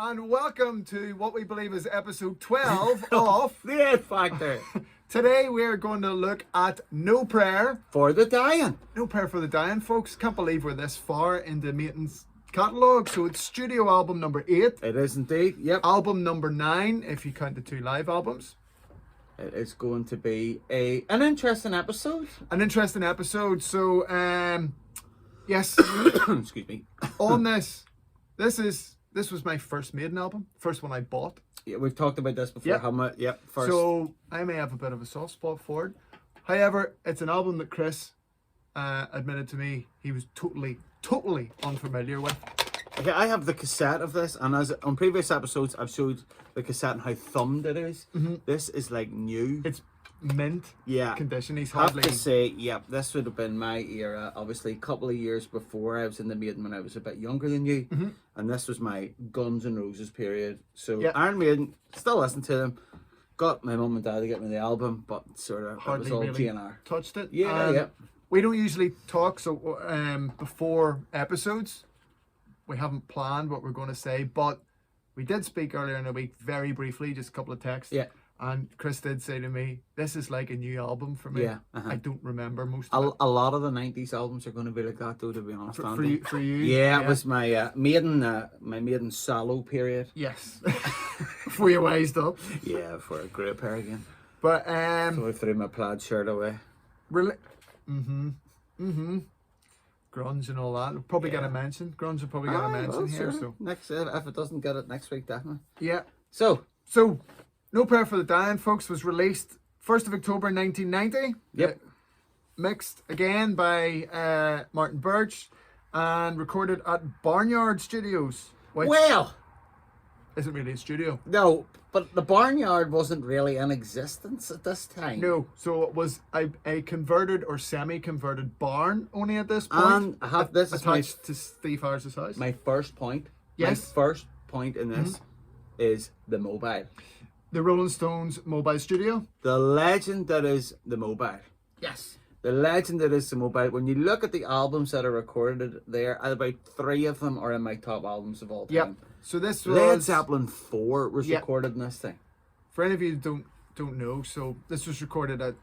and welcome to what we believe is episode 12 of The It Factor. Today we're going to look at No Prayer. For the Dying. No Prayer for the Dying, folks. Can't believe we're this far into Maiden's catalogue. So it's studio album number 8. It is indeed, yep. Album number 9, if you count the 2 live albums. It is going to be an interesting episode. An interesting episode. So, yes. Excuse me. On this was my first Maiden album. First one I bought. Yeah, we've talked about this before. Yep. How much? Yep. First. So I may have a bit of a soft spot for it. However, it's an album that Chris admitted to me he was totally unfamiliar with. Okay, I have the cassette of this, and as on previous episodes, I've showed the cassette and how thumbed it is. Mm-hmm. This is like new. It's mint condition. He's I have hardly... to say, yep, this would have been my era. Obviously, a couple of years before I was in the Maiden when I was a bit younger than you, and this was my Guns N' Roses period. So Iron Maiden, still listen to them. Got my mum and dad to get me the album, but sort of hardly it was all really GNR. touched it. Yeah. We don't usually talk before episodes. We haven't planned what we're going to say, but we did speak earlier in the week very briefly, just a couple of texts. Yeah. And Chris did say to me, this is like a new album for me. Yeah. I don't remember most of it. A lot of the 90s albums are going to be like that, though, to be honest. For you? Yeah, it was my Maiden solo period. Yes. Before you wised up. Yeah, for a great pair again. But, So I threw my plaid shirt away. Really? Grunge and all that. We'll probably get a mention. Grunge will probably get a mention here. Sure. So Next, if it doesn't get it next week, definitely. yeah. So No Prayer for the Dying, folks, was released 1st of October 1990. Yep. Mixed again by Martin Birch and recorded at Barnyard Studios. Which isn't really a studio. No, but the Barnyard wasn't really in existence at this time. No, so it was a converted or semi-converted barn only at this point. And I have this attached to Steve Harris's house. My first point. Yes. My first point in this is the mobile. The Rolling Stones mobile studio. The legend that is the mobile. Yes. The legend that is the mobile. When you look at the albums that are recorded there, about 3 of them are in my top albums of all time. Yep. So this was Led Zeppelin 4 was recorded in this thing. For any of you who don't know, so this was recorded at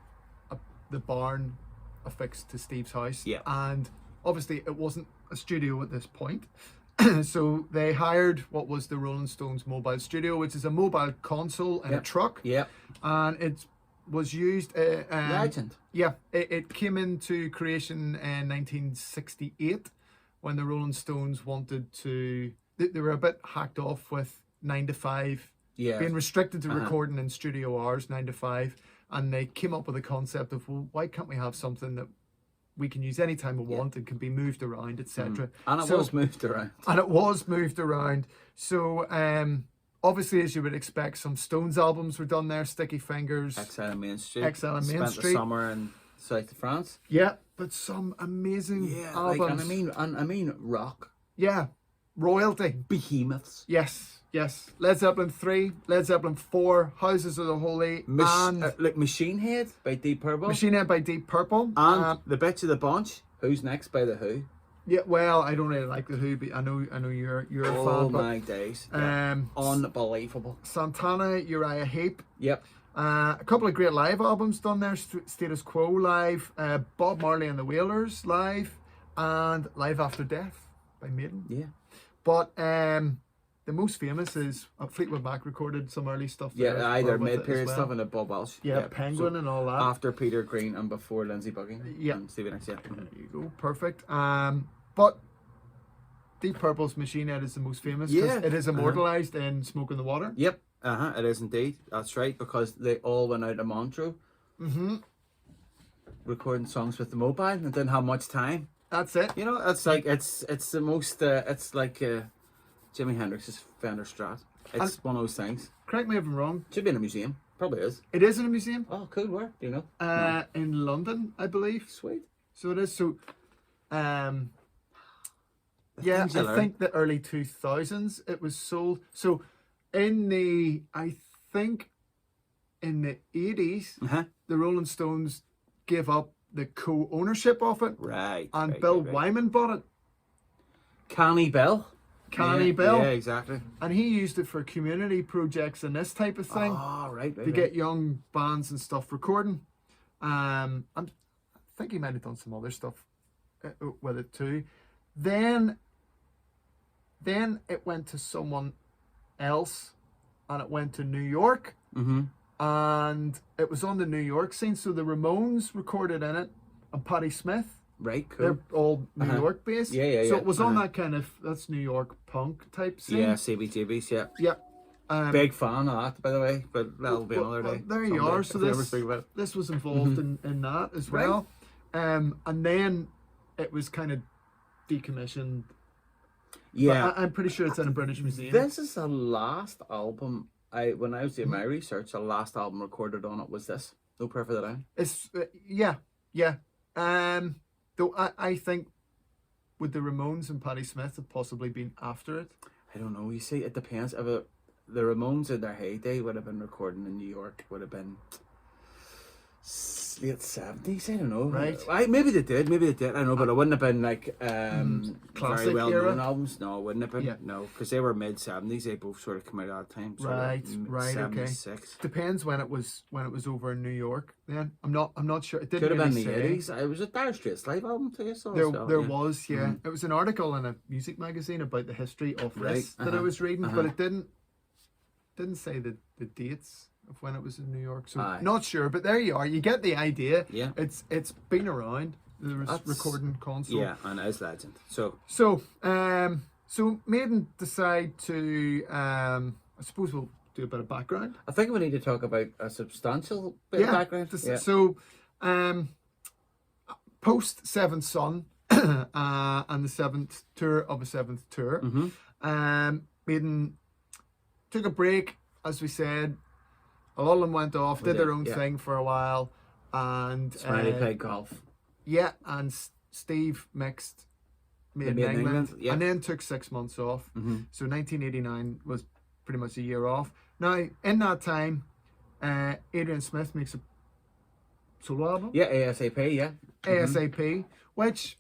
the barn affixed to Steve's house. Yeah. And obviously it wasn't a studio at this point. So they hired what was the Rolling Stones mobile studio, which is a mobile console in a truck. Yeah. And it was used... Legend. Yeah. It came into creation in 1968 when the Rolling Stones wanted to... They were a bit hacked off with 9 to 5, being restricted to recording in studio hours, 9 to 5. And they came up with a concept of, well, why can't we have something that we can use anytime we want and can be moved around, etc. And it was moved around. And it was moved around. So obviously, as you would expect, some Stones albums were done there. Sticky Fingers. Exile on Main Street. Exile on Main Spent Street. the summer in south of France. Yeah, but some amazing albums. And I mean rock. Yeah, royalty. Behemoths. Yes. Led Zeppelin 3, Led Zeppelin 4, Houses of the Holy, and like Machine Head by Deep Purple. Machine Head by Deep Purple. And the Bitch of the Bunch, Who's Next by The Who. Yeah, well, I don't really like The Who, but I know you're a fan. Oh my days. Unbelievable. Santana, Uriah Heep. Yep. A couple of great live albums done there. Status Quo live, Bob Marley and the Wailers live, and Live After Death by Maiden. Yeah. But the most famous is Fleetwood Mac recorded some early stuff there. Yeah, either with it mid-period as well. stuff and a Bob Welsh. Yeah, Penguin and all that. After Peter Green and before Lindsey Buckingham. Yeah. And Stevie Nicks, There you go, perfect. But Deep Purple's Machine Head is the most famous because it is immortalized in Smoke in the Water. Yep, it is indeed. That's right, because they all went out to Montreux. Recording songs with the mobile and didn't have much time. That's it. You know, it's like it's the most it's like Jimi Hendrix's Fender Strat. It's one of those things. Correct me if I'm wrong. Should be in a museum. Probably is. It is in a museum. Oh, cool. Where? Do you know? In London, I believe. Sweet. So it is. So, yeah, I think the early 2000s it was sold. So, I think in the 80s, the Rolling Stones gave up the co-ownership of it. Right. And Bill Wyman bought it. Canny Bill. Canny Bill. Yeah, exactly. And he used it for community projects and this type of thing. Oh, right. To get young bands and stuff recording. I think he might have done some other stuff with it too. Then it went to someone else, and it went to New York. Mm-hmm. And it was on the New York scene. So the Ramones recorded in it, and Patti Smith. Right, cool. They're all New York based. Yeah. So it was on that kind of, that's New York punk type scene. Yeah, CBGBs, yeah. Yeah. Big fan of that, by the way, but that'll be another day. There you are. So this was involved in that as well. And then it was kind of decommissioned. Yeah. But I'm pretty sure it's in a British museum. This is the last album, when I was doing my research, the last album recorded on it was this. No Prayer for the Dying. It's, yeah. Though I think would the Ramones and Patti Smith have possibly been after it? I don't know. You see, it depends. If the Ramones in their heyday would have been recording in New York, would have been late 70s. I don't know. Right. Maybe they did. I don't know, but it wouldn't have been like classic very well known era albums. No, it wouldn't have been. Yeah. No, because they were mid 70s. They both sort of come out at that time. Right. 76. Okay. Depends when it was over in New York. Then I'm not sure. It didn't Could have really been the say. 80s. It was a Dire Straits live album too. So There was, yeah. It was an article in a music magazine about the history of this that I was reading, but it didn't say the dates of when it was in New York. So not sure, but there you are. You get the idea. Yeah. It's been around. There was recording console. Yeah, and it is legend. So Maiden decide to I suppose we'll do a bit of background. I think we need to talk about a substantial bit of background. So post Seventh Son and the seventh tour of a seventh tour, Maiden took a break, as we said. A lot of them went off, did their own thing for a while, and Smiley played golf. Yeah, and Steve mixed Maiden in England, and then took 6 months off. So 1989 was pretty much a year off. Now, in that time, Adrian Smith makes a solo album. Yeah, ASAP. Yeah, ASAP, which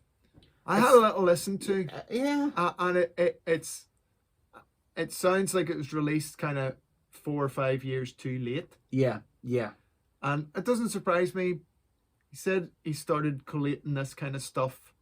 I had a little listen to. And it sounds like it was released kind of 4 or 5 years too late. Yeah. And it doesn't surprise me. He said he started collating this kind of stuff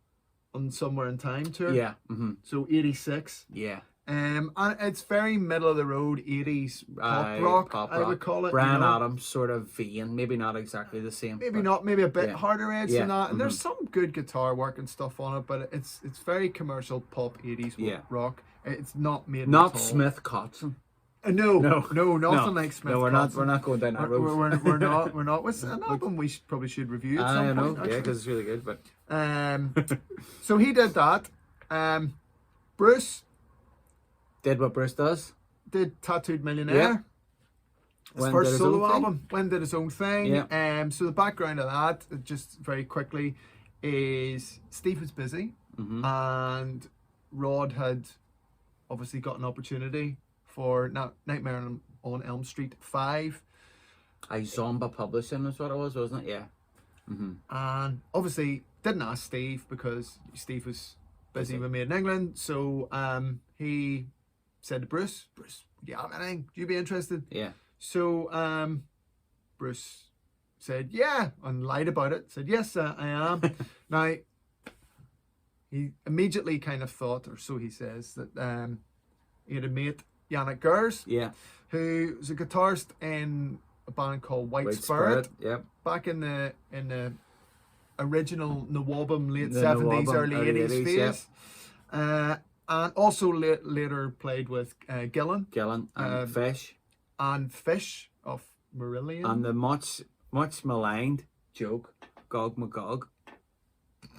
on Somewhere in Time tour. Yeah. So 86. Yeah. And it's very middle of the road 80s pop rock, I would call it. Bryan Adams sort of vein, maybe not exactly the same. Maybe a bit harder edge than that. And there's some good guitar work and stuff on it, but it's very commercial pop 80s rock. It's not made not Smith Kotzen. No, nothing like Smith. No, we're not going down that road. We're not. It's an album we probably should review at some point. Yeah, because it's really good. But so he did that. Bruce did what Bruce does. Did Tattooed Millionaire. His first solo album. When did his own thing. Yeah. So the background of that, just very quickly, is Steve was busy, and Rod had obviously got an opportunity for Nightmare on Elm Street 5. Zomba Publishing is what it was, wasn't it? Yeah. And obviously didn't ask Steve because Steve was busy with Maiden in England. So he said to Bruce, do you have anything? Do you be interested? Yeah. So Bruce said, yeah, and lied about it. Said, yes, I am. Now, he immediately kind of thought, or so he says, that he had a mate, Yannick Gers, who was a guitarist in a band called White Spirit. Back in the original Nawabum late 70s, early 80s phase. And also later played with Gillan and Fish. And Fish of Marillion. And the much maligned joke, Gog Magog.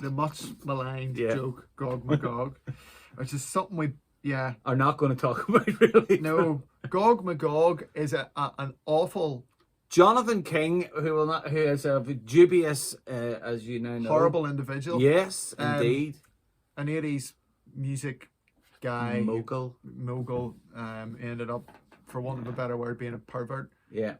The much maligned joke, Gog Magog. Which is something we are not going to talk about, really. No, Gog Magog is an awful Jonathan King, who is a dubious, as you now know, horrible individual. Yes, indeed. An 80s music guy, mogul. Ended up, for want of a better word, being a pervert. Yeah.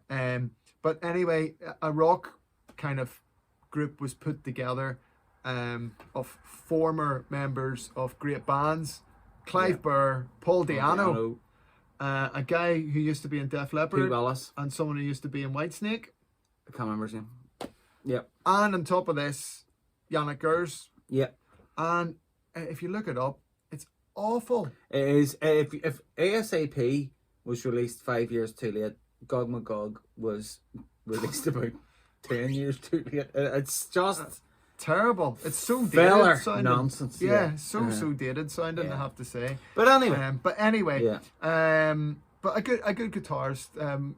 But anyway, a rock kind of group was put together of former members of great bands Clive Burr, Paul Di'Anno, a guy who used to be in Def Leppard, and someone who used to be in Whitesnake. I can't remember his name. Yep. And on top of this, Yannick Gers. Yep. And if you look it up, it's awful. It is. If ASAP was released 5 years too late, Gog Magog was released about 10 years too late. It's just terrible. It's so dated sounding. Nonsense. Yeah, so dated sounding, I have to say. But anyway. But a good guitarist.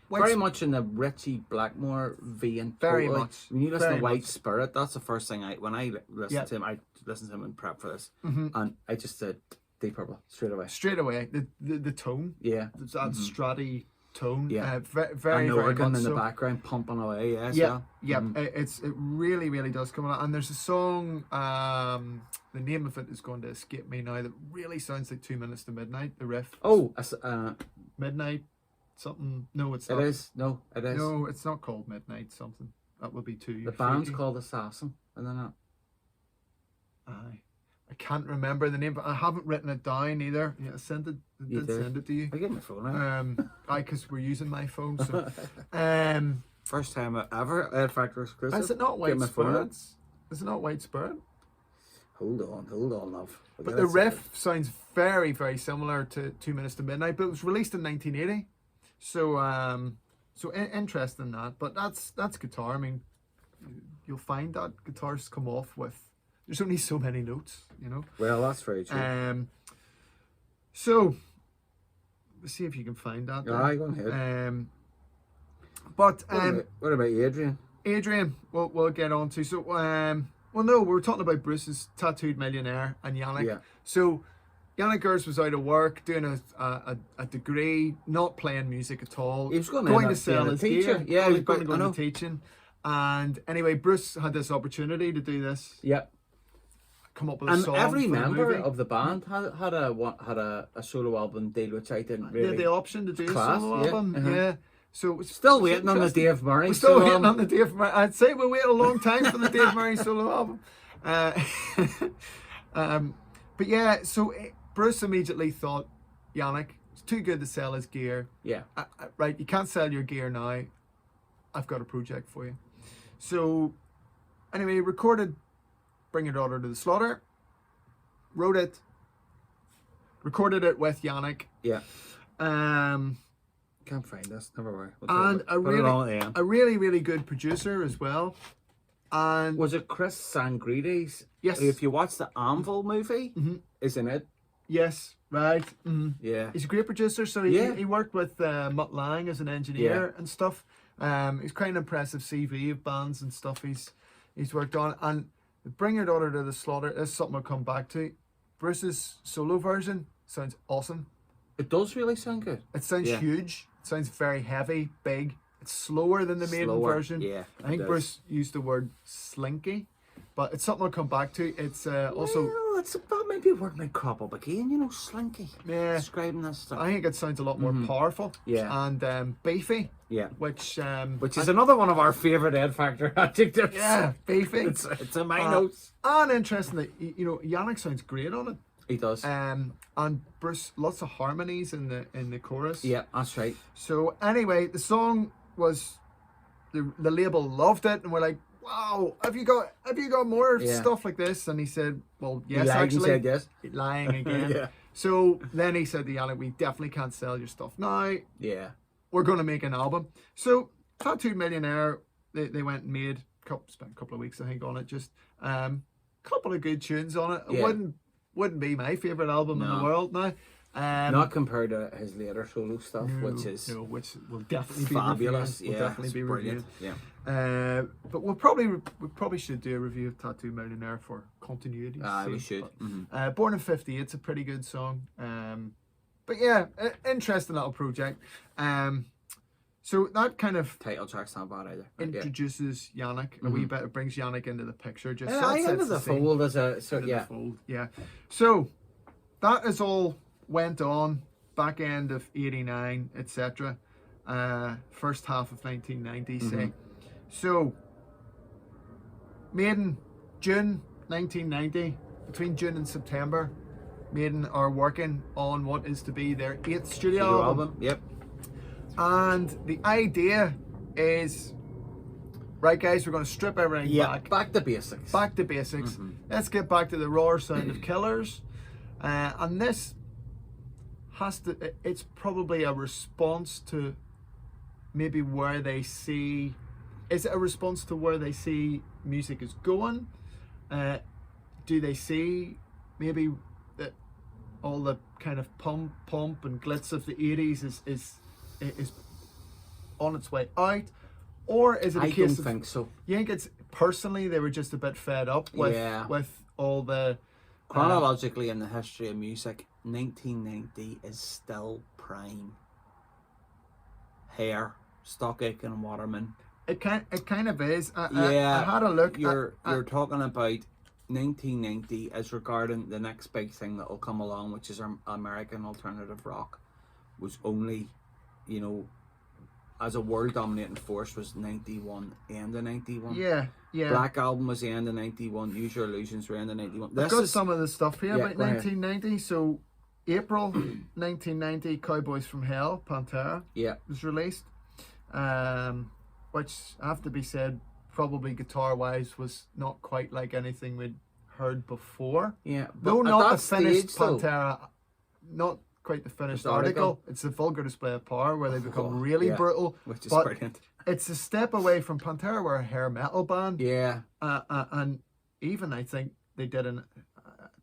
Very much in the Richie Blackmore vein. Very much. When you listen to White Spirit, that's the first thing when I listen to him. I listened to him in prep for this, and I just said Deep Purple straight away. Straight away, the tone. Yeah, that stratty tone. Yeah, very and the organ in so. the background pumping away. It really does come out. And there's a song. The name of it is going to escape me now. That really sounds like 2 Minutes to Midnight. The riff. Oh, Midnight. Something. No, it's not. It is. No, it is. No, it's not called Midnight something. That would be too. The band's called Assassin, and then I can't remember the name, but I haven't written it down either. Yeah, I send it to you. I get my phone out. Because we're using my phone. So, first time ever Ed Factor exclusive. Is it not White Spirit? Is it not White Spirit? Hold on, love. But the riff sounds very, very similar to 2 Minutes to Midnight, but it was released in 1980. So, interesting that. But that's guitar. I mean, you'll find that guitars come off with. There's only so many notes, you know. Well, that's very true. So, let's see if you can find that. Yeah, go ahead. But what about Adrian? Adrian, we'll get on to. So, well, no, we were talking about Bruce's Tattooed Millionaire and Yannick. Yeah. So, Yannick Gers was out of work, doing a degree, not playing music at all. He was going to sell his gear. Yeah, he was going to go into teaching. And anyway, Bruce had this opportunity to do this. Yep. Come up with a song. And every member of the band had a solo album deal, which I didn't really. They had the option to do a solo album. Yeah. So still waiting on the Dave Murray. We're still waiting on the Dave Murray. I'd say we'll wait a long time for the Dave Murray solo album. But yeah, so Bruce immediately thought, Yannick, it's too good to sell his gear. Yeah. Right, you can't sell your gear now. I've got a project for you. So anyway, he recorded Bring Your Daughter to the Slaughter, wrote it, recorded it with Yannick. Yeah. Can't find this. Never worry. And a really, really good producer as well. And was it Chris Sangrides? Yes. If you watch the Anvil movie, isn't it? Yes. Right. Yeah. He's a great producer. So he worked with Mutt Lang as an engineer and stuff. He's quite an impressive CV of bands and stuff he's worked on. And Bring Your Daughter to the Slaughter is something I'll come back to. Bruce's solo version sounds awesome. It does really sound good. It sounds huge. It sounds very heavy, big. It's slower than the Maiden version. Yeah, I think Bruce used the word slinky, but it's something I'll come back to. It's also. Well, it's about maybe a word might crop up again. You know, slinky. Yeah. Describing this stuff. I think it sounds a lot more powerful. Yeah. And beefy. Yeah. Which is another one of our favourite Ed Factor adjectives. Yeah, beefy. It's in my notes. And interesting that Yannick sounds great on it. He does. And Bruce, lots of harmonies in the chorus. Yeah, that's right. So anyway, the song was the label loved it, and we're like, wow, have you got more stuff like this? And he said, well, yes, actually. He said yes. Lying again. Yeah. So then he said to Yannick, we definitely can't sell your stuff now. Yeah. We're going to make an album. So Tattooed Millionaire, they went and made spent a couple of weeks I think on it, just couple of good tunes on it. Yeah. It wouldn't be my favourite album in the world now. Not compared to his later solo stuff, which will definitely be fabulous. Will definitely be brilliant. Reviewed. Yeah. But we probably should do a review of Tattoo Millionaire for continuity. We should. Born in '50, it's a pretty good song. But yeah, interesting little project. So that kind of title track's not bad either. Introduces Yannick a wee bit. It brings Yannick into the picture. Just into the fold as a fold. Yeah. So that is all went on back end of '89, etc. First half of 1990, say. So Maiden, June 1990, between June and September, Maiden are working on what is to be their 8th studio album. Yep. And the idea is, right, guys, we're going to strip everything back. Back to basics. Back to basics. Let's get back to the raw sound of Killers. And this it's probably a response to maybe where they see, is it a response to where they see music is going? Do they see maybe that all the kind of pump and glitz of the 80s is on its way out? Or is it a case of, I don't think so. You think it's personally they were just a bit fed up with all the... Chronologically in the history of music, 1990 is still prime. Hair, Stock Aitken and Waterman. It kind of is. I had a look. You're talking about 1990 as regarding the next big thing that will come along, which is our American alternative rock, was only, you know, as a world dominating force was 91, end of 91. Yeah. Black Album was the end of 91. Use Your Illusions were end of 91. I've got some of the stuff here about 1990. So April 1990, Cowboys from Hell, Pantera, was released. Which, I have to be said, probably guitar-wise was not quite like anything we'd heard before. Yeah, though not the finished Pantera, not quite the finished article. It's the Vulgar Display of Power where they become really brutal. Which is brilliant. It's a step away from Pantera, were a hair metal band. Yeah. And even I think they did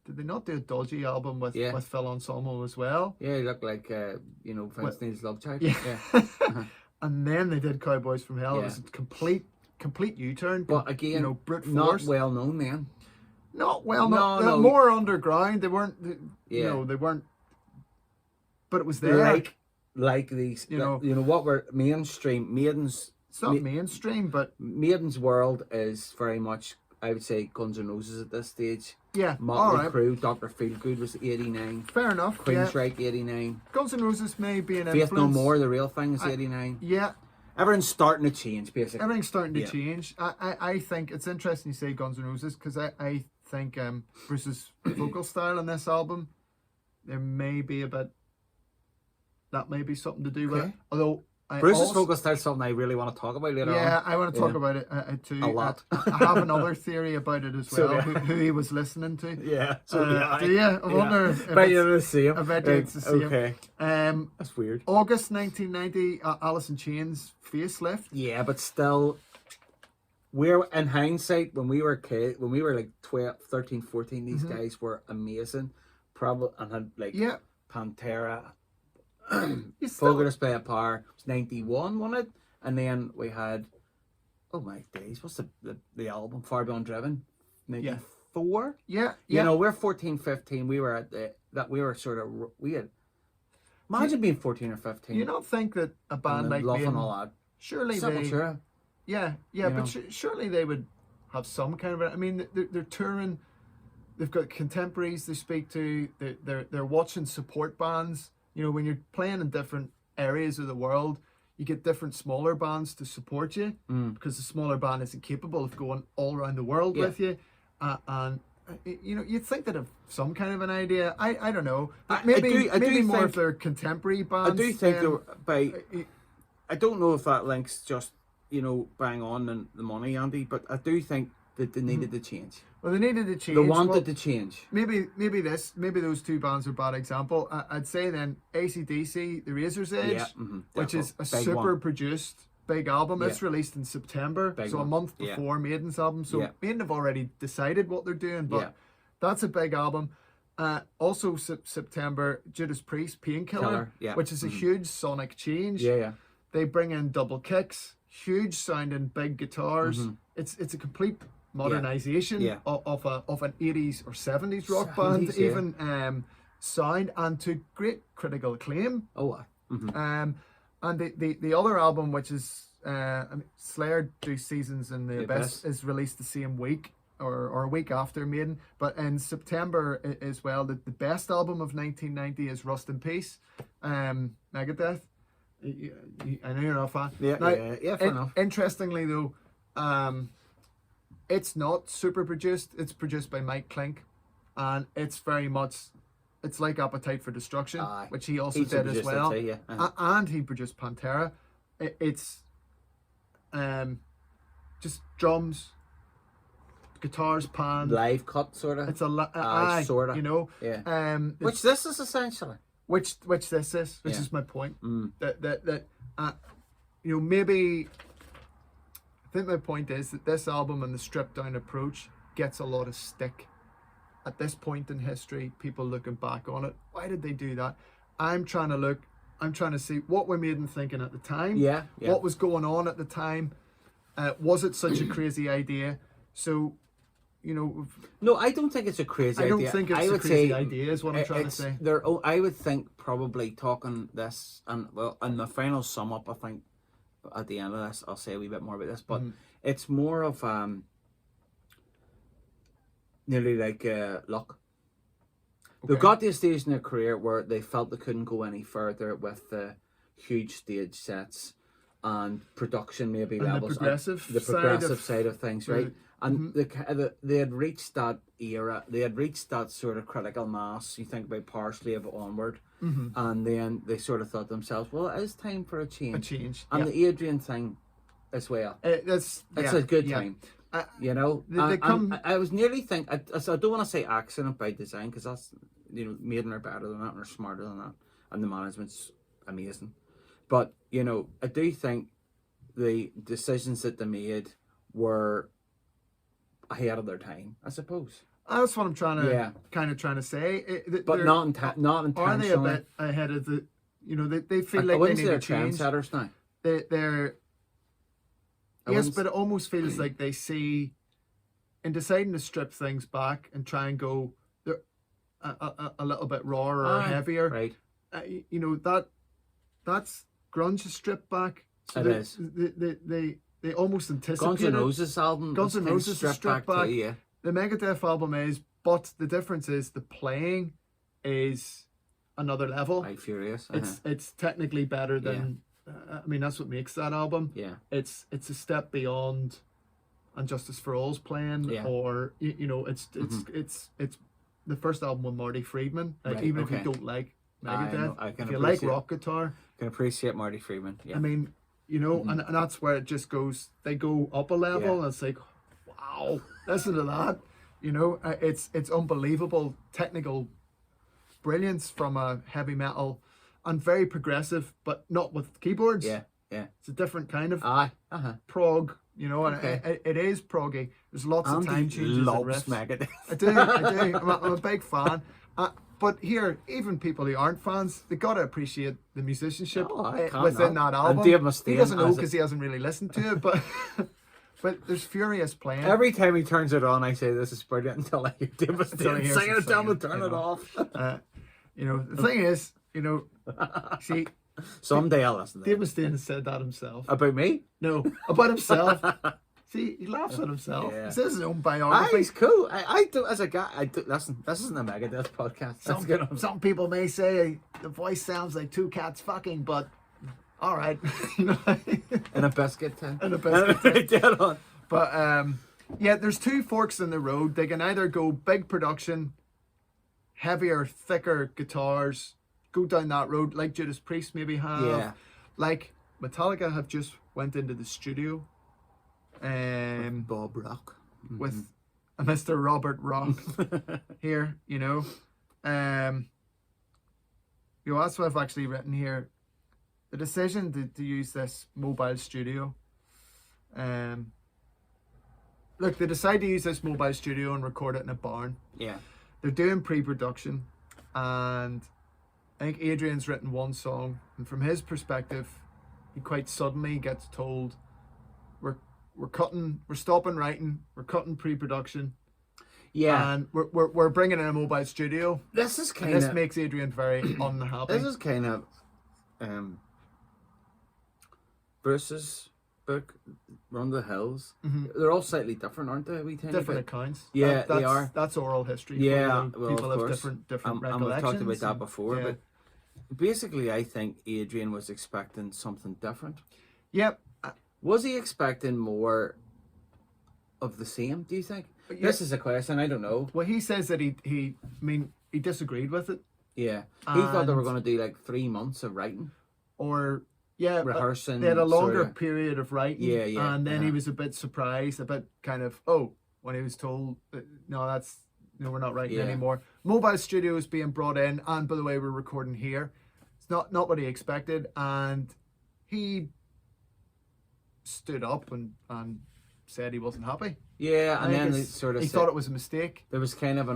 did they not do a dodgy album with Phil Anselmo as well? Yeah, he looked like Vince Neil's love child. Yeah. And then they did Cowboys from Hell. It was a complete U-turn. But again, brute force. Not well known then. Not well known. No. More underground. They weren't. They weren't. But it was there. Like these. You know what were mainstream Maiden's. It's not mainstream, but Maiden's world is very much, I would say, Guns N' Roses at this stage. Yeah, Motley Crue, Dr. Feelgood was 89. Fair enough. Queensryche 89. Guns N' Roses may be an Faith influence. No More, The Real Thing is 89. Yeah. Everything's starting to change, basically. Everything's starting to change. I think it's interesting you say Guns N' Roses because I think Bruce's vocal style on this album, there may be that may be something to do with it. Although Bruce's vocal style is something I really want to talk about later on. Yeah, I want to talk about it too. A lot. I have another theory about it as well, who he was listening to. Yeah. Do you? I wonder if it's the same. I bet it's the same. Okay. That's weird. August 1990, Alice in Chains facelift. Yeah, but still, we're in hindsight, when we were kids, when we were like 12, 13, 14, these guys were amazing. Probably, and had like Pantera, Vulgar Display of Power. It was 91, wasn't it? And then we had, oh my days, what's the album? Far Beyond Driven, 94. Yeah. You know, we're 14, 15. We were imagine being 14 or 15. You don't think that a band like Love Maiden, and all that. Surely Sepultura. Surely they would have some kind of. I mean, they're touring. They've got contemporaries they speak to. They're watching support bands. You know, when you're playing in different areas of the world, you get different smaller bands to support you because the smaller band isn't capable of going all around the world with you. And you know, you'd think they'd have some kind of an idea. I don't know. Maybe more think, if they're contemporary bands. I do think I don't know if that links just, you know, bang on and the money, Andy, but I do think that they needed to change. Well, they needed to change. They wanted to change. Maybe those two bands are a bad example. I'd say then AC/DC, The Razor's Edge, which is a super produced big album. It's released in September, so a month before Maiden's album. So Maiden have already decided what they're doing, but that's a big album. Also September, Judas Priest, Painkiller, which is a huge sonic change. They bring in double kicks, huge sounding big guitars. It's a complete modernization of an 80s or 70s rock band even sound, and to great critical acclaim. And the other album, which is Slayer do Seasons in the Abyss, is released the same week or a week after Maiden, but in September as well. The best album of 1990 is Rust in Peace, Megadeth. I know you're not a fan. Fair enough. Interestingly though, it's not super produced. It's produced by Mike Klink, and it's very much it's like Appetite for Destruction, which he also He did as well. Too, yeah. And he produced Pantera. It's just drums, guitars, pan, live cut sort of. It's a sort of, you know. Yeah. Which this is essentially. Which this is, which is my point. That you know, maybe I think my point is that this album and the stripped down approach gets a lot of stick at this point in history. People looking back on it, why did they do that? I'm trying to see what were Maiden thinking at the time. Yeah. What was going on at the time? Was it such a crazy idea? So, you know. No, I don't think it's a crazy idea. I don't think it's a crazy idea, is what I'm trying to say. I would think probably talking this, and well, in the final sum up, I think at the end of this, I'll say a wee bit more about this, but it's more of nearly like luck. They've got to a stage in their career where they felt they couldn't go any further with the huge stage sets and production maybe and levels. The progressive side of things, right? And they had reached that era. They had reached that sort of critical mass. You think about Power Slave onward, and then they sort of thought to themselves, "Well, it is time for a change." And the Adrian thing, as well. It's a good time. You know, I was nearly thinking. I don't want to say accident by design, because that's, you know, Maiden are better than that and are smarter than that, and the management's amazing. But, you know, I do think the decisions that they made were ahead of their time, I suppose. That's what I'm trying to say. But not intentionally. Are they a bit ahead of the? You know, they feel like they need to change. Trendsetters now. They're yes, but it almost feels like they see, in deciding to strip things back and try and go a little bit rawer or heavier. Right. You know, that's grunge is stripped back. So it is. They almost anticipate Guns N' Roses album. Guns N' Roses is stripped back. Too, yeah. The Megadeth album is, but the difference is the playing is another level. I'm furious. It's technically better than. I mean, that's what makes that album. Yeah. It's a step beyond, and Justice for All's playing, or you know, it's the first album with Marty Friedman. Like, right, even if you don't like Megadeth, if you like rock guitar, I can appreciate Marty Friedman. Yeah. I mean, you know, and that's where it just goes. They go up a level, and it's like, wow, listen to that. You know, it's unbelievable technical brilliance from a heavy metal, and very progressive, but not with keyboards. Yeah. It's a different kind of prog, you know, and it is proggy. There's lots of time changes and riffs. Megadeth. I do. I'm a big fan. But here, even people who aren't fans, they got to appreciate the musicianship within that album. And Dave Mustaine, he doesn't know because he hasn't really listened to it, but there's furious playing. Every time he turns it on, I say, this is brilliant, until I hear Dave Mustaine singing it, tell him to turn it off. You know, the thing is, you know, see, someday I'll listen to Dave Mustaine said that himself. About me? No, about himself. See, he laughs at himself. Yeah. He says his own biography. He's cool. I do, as a guy, listen, this isn't a Megadeth podcast. Some people may say the voice sounds like two cats fucking, but all right. In a biscuit tin. In a biscuit tin. Dead on. But yeah, there's two forks in the road. They can either go big production, heavier, thicker guitars, go down that road like Judas Priest maybe have. Yeah. Like Metallica have just went into the studio. Bob Rock. With Mr. Robert Rock here, you know. That's what I've actually written here. The decision to use this mobile studio. Look, they decide to use this mobile studio and record it in a barn. Yeah. They're doing pre-production, and I think Adrian's written one song, and from his perspective, he quite suddenly gets told, we're stopping writing, we're cutting pre-production. Yeah. And we're bringing in a mobile studio. This makes Adrian very unhappy. This is kind of Bruce's book, Run the Hills. They're all slightly different, aren't they? Different accounts. Yeah, they are. That's oral history. Yeah, people have different recollections. And we've talked about that before, but basically I think Adrian was expecting something different. Yep. Was he expecting more of the same, do you think? This is a question, I don't know. Well, he says that he disagreed with it. Yeah. He thought they were going to do like 3 months of writing. Or, rehearsing. They had a longer period of writing. Yeah, yeah. And then he was a bit surprised, a bit kind of, when he was told, no, we're not writing anymore. Mobile studios being brought in, and by the way, we're recording here. It's not what he expected, and he stood up and said he wasn't happy. Yeah, and then they sort of he thought it was a mistake. There was kind of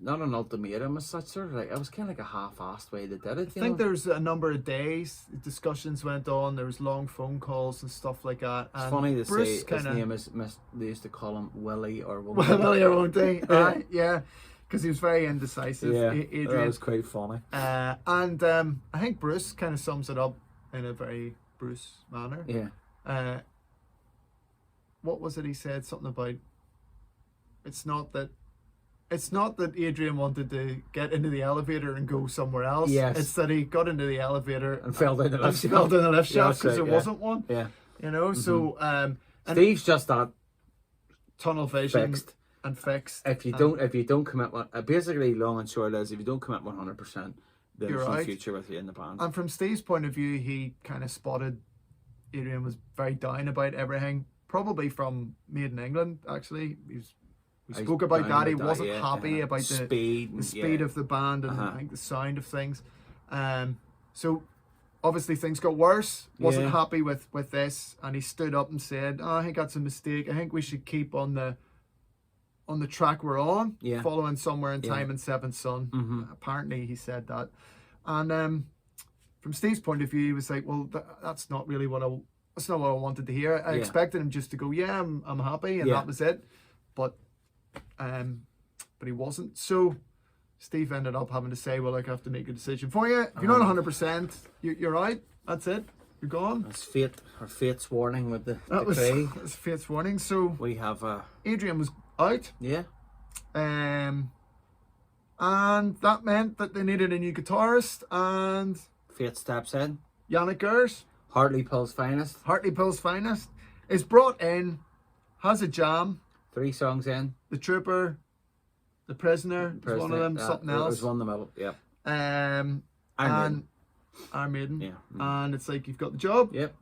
not an ultimatum as such, sort of like, it was kind of like a half-assed way they did it. I think there was a number of days, discussions went on, there was long phone calls and stuff like that. It's and funny to Bruce say his name is, they used to call him Willie or Won't Willie or Won't he? Yeah, because he was very indecisive. Yeah, Adrian. That was quite funny. And I think Bruce kind of sums it up in a very Bruce manner. Yeah. What was it he said? Something about it's not that Adrian wanted to get into the elevator and go somewhere else. Yes. It's that he got into the elevator and fell down the lift shaft. Fell down the lift shaft because there wasn't one. Yeah. You know, so Steve's just that tunnel vision fixed. And fixed. If you don't commit, basically long and short is, if you don't commit 100%, there's no future with you in the band. And from Steve's point of view, he kind of spotted Adrian was very down about everything. Probably from Maiden England, actually. We spoke about that. He wasn't happy about the speed of the band and I think the sound of things. So obviously things got worse. Wasn't happy with this, and he stood up and said, I think that's a mistake. I think we should keep on the track we're on, following Somewhere in Time and Seventh Son. Apparently he said that. And from Steve's point of view, he was like, well, that's not really that's not what I wanted to hear. I expected him just to go, I'm happy, and that was it. But he wasn't. So Steve ended up having to say, well, I have to make a decision for you. If you're not 100%, you're out. That's it. You're gone. That's fate, or fate's warning with the That's fate's warning. So we have Adrian was out. Yeah. And that meant that they needed a new guitarist, and fate steps in. Yannick Gers, Hartlepool's finest, is brought in, has a jam. 3 songs in. The Trooper, The Prisoner, was one of them, something else. It was one in the middle, yeah. Iron Maiden. Yeah. And it's like, you've got the job. Yep.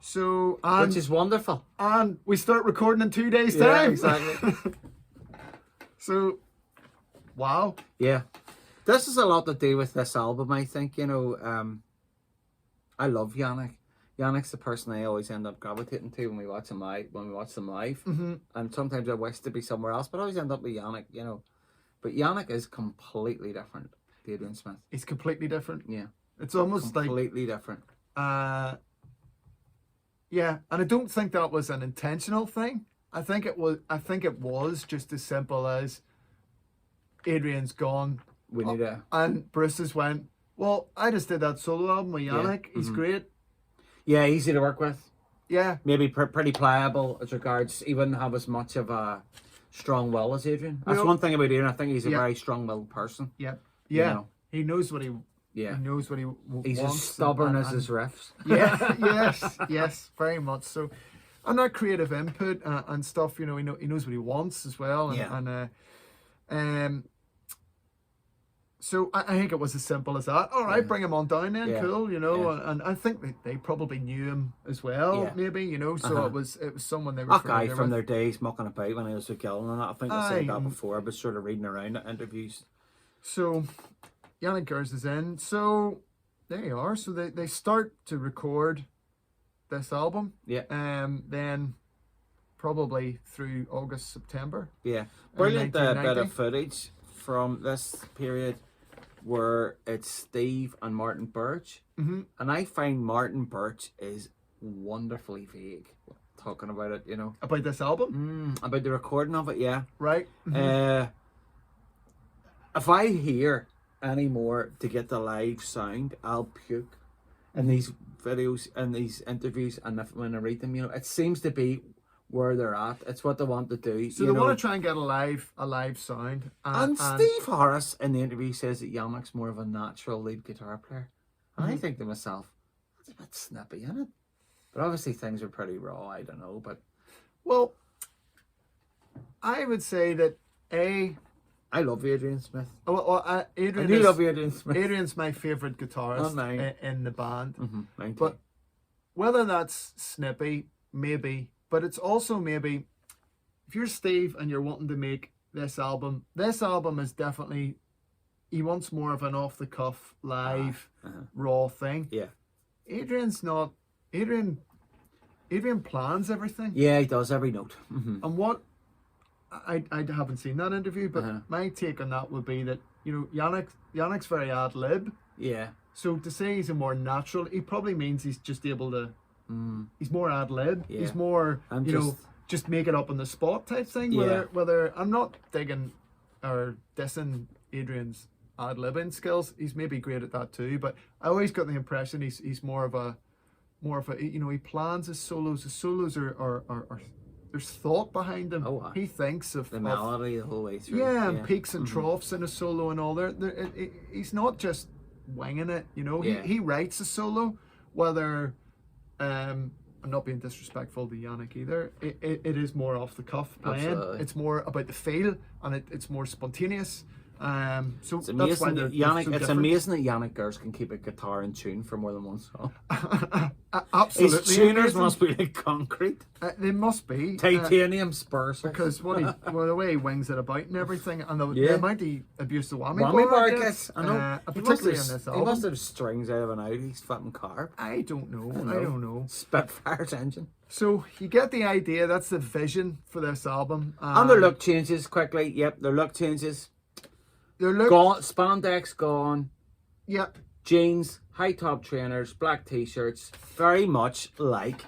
So, which is wonderful. And we start recording in 2 days' time. Yeah, exactly. So, wow. Yeah. This has a lot to do with this album, I think. You know, I love Yannick. Yannick's the person I always end up gravitating to when we watch them live. And sometimes I wish to be somewhere else, but I always end up with Yannick, you know. But Yannick is completely different to Adrian Smith. He's completely different. Yeah. It's almost completely different. Yeah, and I don't think that was an intentional thing. I think it was just as simple as Adrian's gone. We need and Bruce just went, well, I just did that solo album with Yannick. He's great. Yeah, easy to work with. Yeah. Maybe pretty pliable as regards, he wouldn't have as much of a strong will as Adrian. That's one thing about Adrian. I think he's a very strong-willed person. Yeah. Yeah. You know? He knows what he Yeah. He knows what he wants. He's as stubborn as his riffs. Yeah, yes, very much so. And that creative input and stuff, you know, he knows what he wants as well. So I think it was as simple as that. All right, bring him on down then, cool, you know. And I think they probably knew him as well, maybe, you know. So it was someone they were familiar with. From their days mucking about when he was with Gillen and that. I think I said that before, but sort of reading around at interviews. So Yannick Gers is in. So there you are. So they start to record this album. Yeah. Then probably through August, September. Yeah. Brilliant bit of footage from this period where it's Steve and Martin Birch. Mm-hmm. And I find Martin Birch is wonderfully vague talking about it, you know. About this album? About the recording of it, yeah. Right. Mm-hmm. If I hear any more to get the live sound, I'll puke in these videos and these interviews, and when I read them, you know, it seems to be where they're at. It's what they want to do. So they want to try and get a live sound. And Steve Harris in the interview says that Yannick's more of a natural lead guitar player. And I think to myself, that's a bit snippy, isn't it? But obviously things are pretty raw, I don't know. But well, I would say that I love Adrian Smith. Adrian I do love Adrian Smith. Adrian's my favourite guitarist in the band. Mm-hmm. But whether that's snippy, maybe, but it's also maybe, if you're Steve and you're wanting to make this album is definitely, he wants more of an off-the-cuff, live, raw thing. Yeah. Adrian plans everything. Yeah, he does every note. Mm-hmm. And what I haven't seen that interview, but my take on that would be that, you know, Yannick's very ad lib. Yeah. So to say he's a more natural, he probably means he's just able to. He's more ad lib. Yeah. He's more, just make it up on the spot type thing. Yeah. Whether I'm not digging or dissing Adrian's ad libbing skills, he's maybe great at that too. But I always got the impression he's more of a, you know, he plans his solos. His solos are there's thought behind them. Oh, wow. He thinks of the melody the whole way through. Yeah, and peaks and troughs in a solo and all that. He's not just winging it, you know. Yeah. He writes a solo, whether I'm not being disrespectful to Yannick either. It is more off the cuff playing. Absolutely. It's more about the feel, and it's more spontaneous. So it's amazing that Yannick. It's amazing that Yannick Gers can keep a guitar in tune for more than one song. Absolutely, his tuners must be like concrete. They must be titanium spurs. Because the way he wings it about and everything, and the amount he abused the whammy bar gets. I know. Particularly in this album. He must have strings out of an Audi's fucking car. I don't know. Spitfire's engine. So you get the idea. That's the vision for this album. And their look changes quickly. Yep, their look changes. Their look gone, spandex gone. Yep. Jeans, high top trainers, black t-shirts, very much like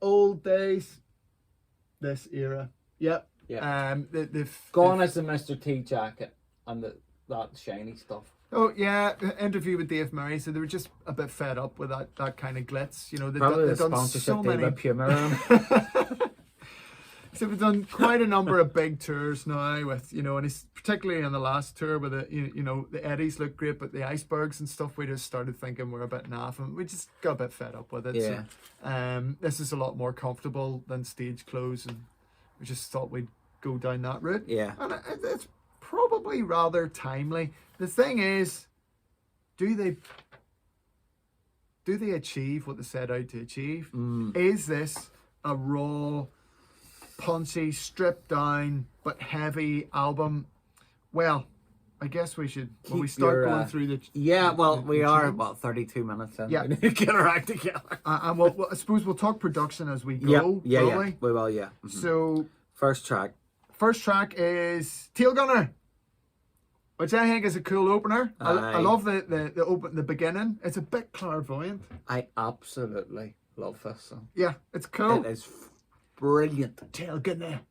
old days. This era. Yep. Yeah. They've gone as the Mr. T jacket and that shiny stuff. Oh yeah, the interview with Dave Murray said they were just a bit fed up with that kind of glitz. You know, they've done so many. Puma. So we've done quite a number of big tours now with, you know, and it's particularly on the last tour where the Eddies look great, but the icebergs and stuff, we just started thinking we're a bit naff and we just got a bit fed up with it. Yeah. So, this is a lot more comfortable than stage clothes, and we just thought we'd go down that route. Yeah. And it's probably rather timely. The thing is, do they achieve what they set out to achieve? Is this a raw, punchy, stripped down but heavy album? Well, I guess we should when we start going through the we are about 32 minutes in. Yeah. We need to get our act together. And I suppose we'll talk production as we go. Yeah, we will. Yeah. Mm-hmm. So first track is Tail Gunner, which I think is a cool opener. I love the beginning. It's a bit clairvoyant. I absolutely love this song. Yeah, it's cool. It is brilliant. Tail Gunner.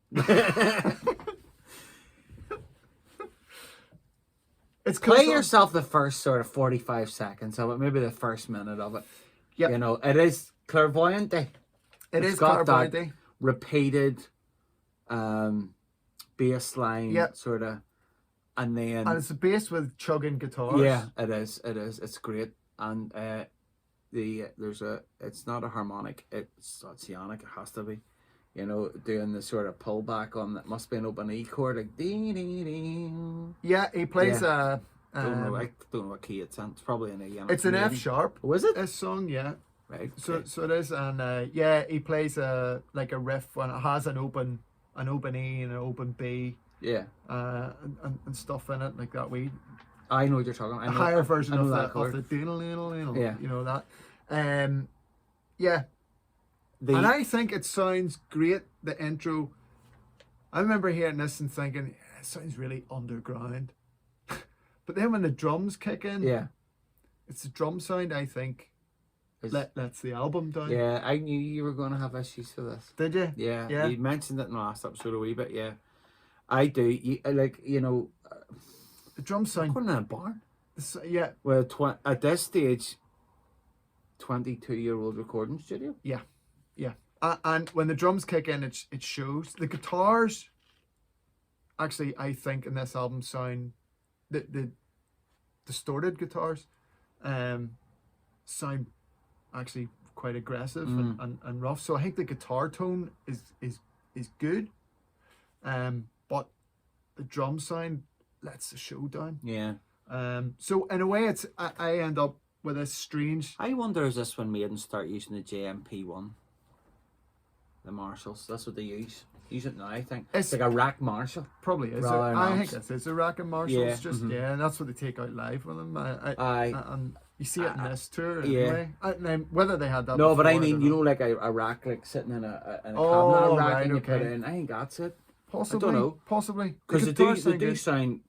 It's cool. Play yourself the first sort of 45 seconds of it, maybe the first minute of it. Yeah. You know, it is clairvoyant. It's got clairvoyant. That repeated bass line sort of, and it's a bass with chugging guitars. Yeah, it is. It's great. And it's not a harmonic, it's Yannick, it has to be. You know, doing the sort of pullback on that must be an open E chord, like ding ding ding. Yeah, he plays I don't know what key it's in. It's probably in a Yannick. It's an F sharp. Oh, is it? This song, yeah. Right. So it is, and he plays like a riff when it has an open E and an open B. Yeah. And stuff in it like that. I know what you're talking about. A higher version of the yeah. You know that. Yeah. And I think it sounds great, the intro. I remember hearing this and thinking, it sounds really underground. But then when the drums kick in, it's the drum sound, I think, lets the album down. Yeah, I knew you were going to have issues with this. Did you? Yeah. You mentioned it in the last episode a wee bit, yeah. I do. The drum sound. Going in a barn? Yeah. Well, at this stage, 22-year-old recording studio? Yeah. Yeah, and when the drums kick in, it shows. The guitars, actually, I think in this album sound, the distorted guitars, sound actually quite aggressive and rough. So I think the guitar tone is good, but the drum sound lets the show down. Yeah. So in a way, I end up with this strange. I wonder, is this when Maiden start using the JMP1, the Marshalls? That's what they use. Use it now, I think. It's like a rack Marshall. Probably is. I think it's a rack and Marshalls. And that's what they take out live with them. And you see it in this tour. Anyway. Whether they had that. No, before, but I mean, you know, like a rack like sitting in a cabinet, a rack, and you put it in. I think that's it. Possibly. I don't know. Possibly. Because they do sound.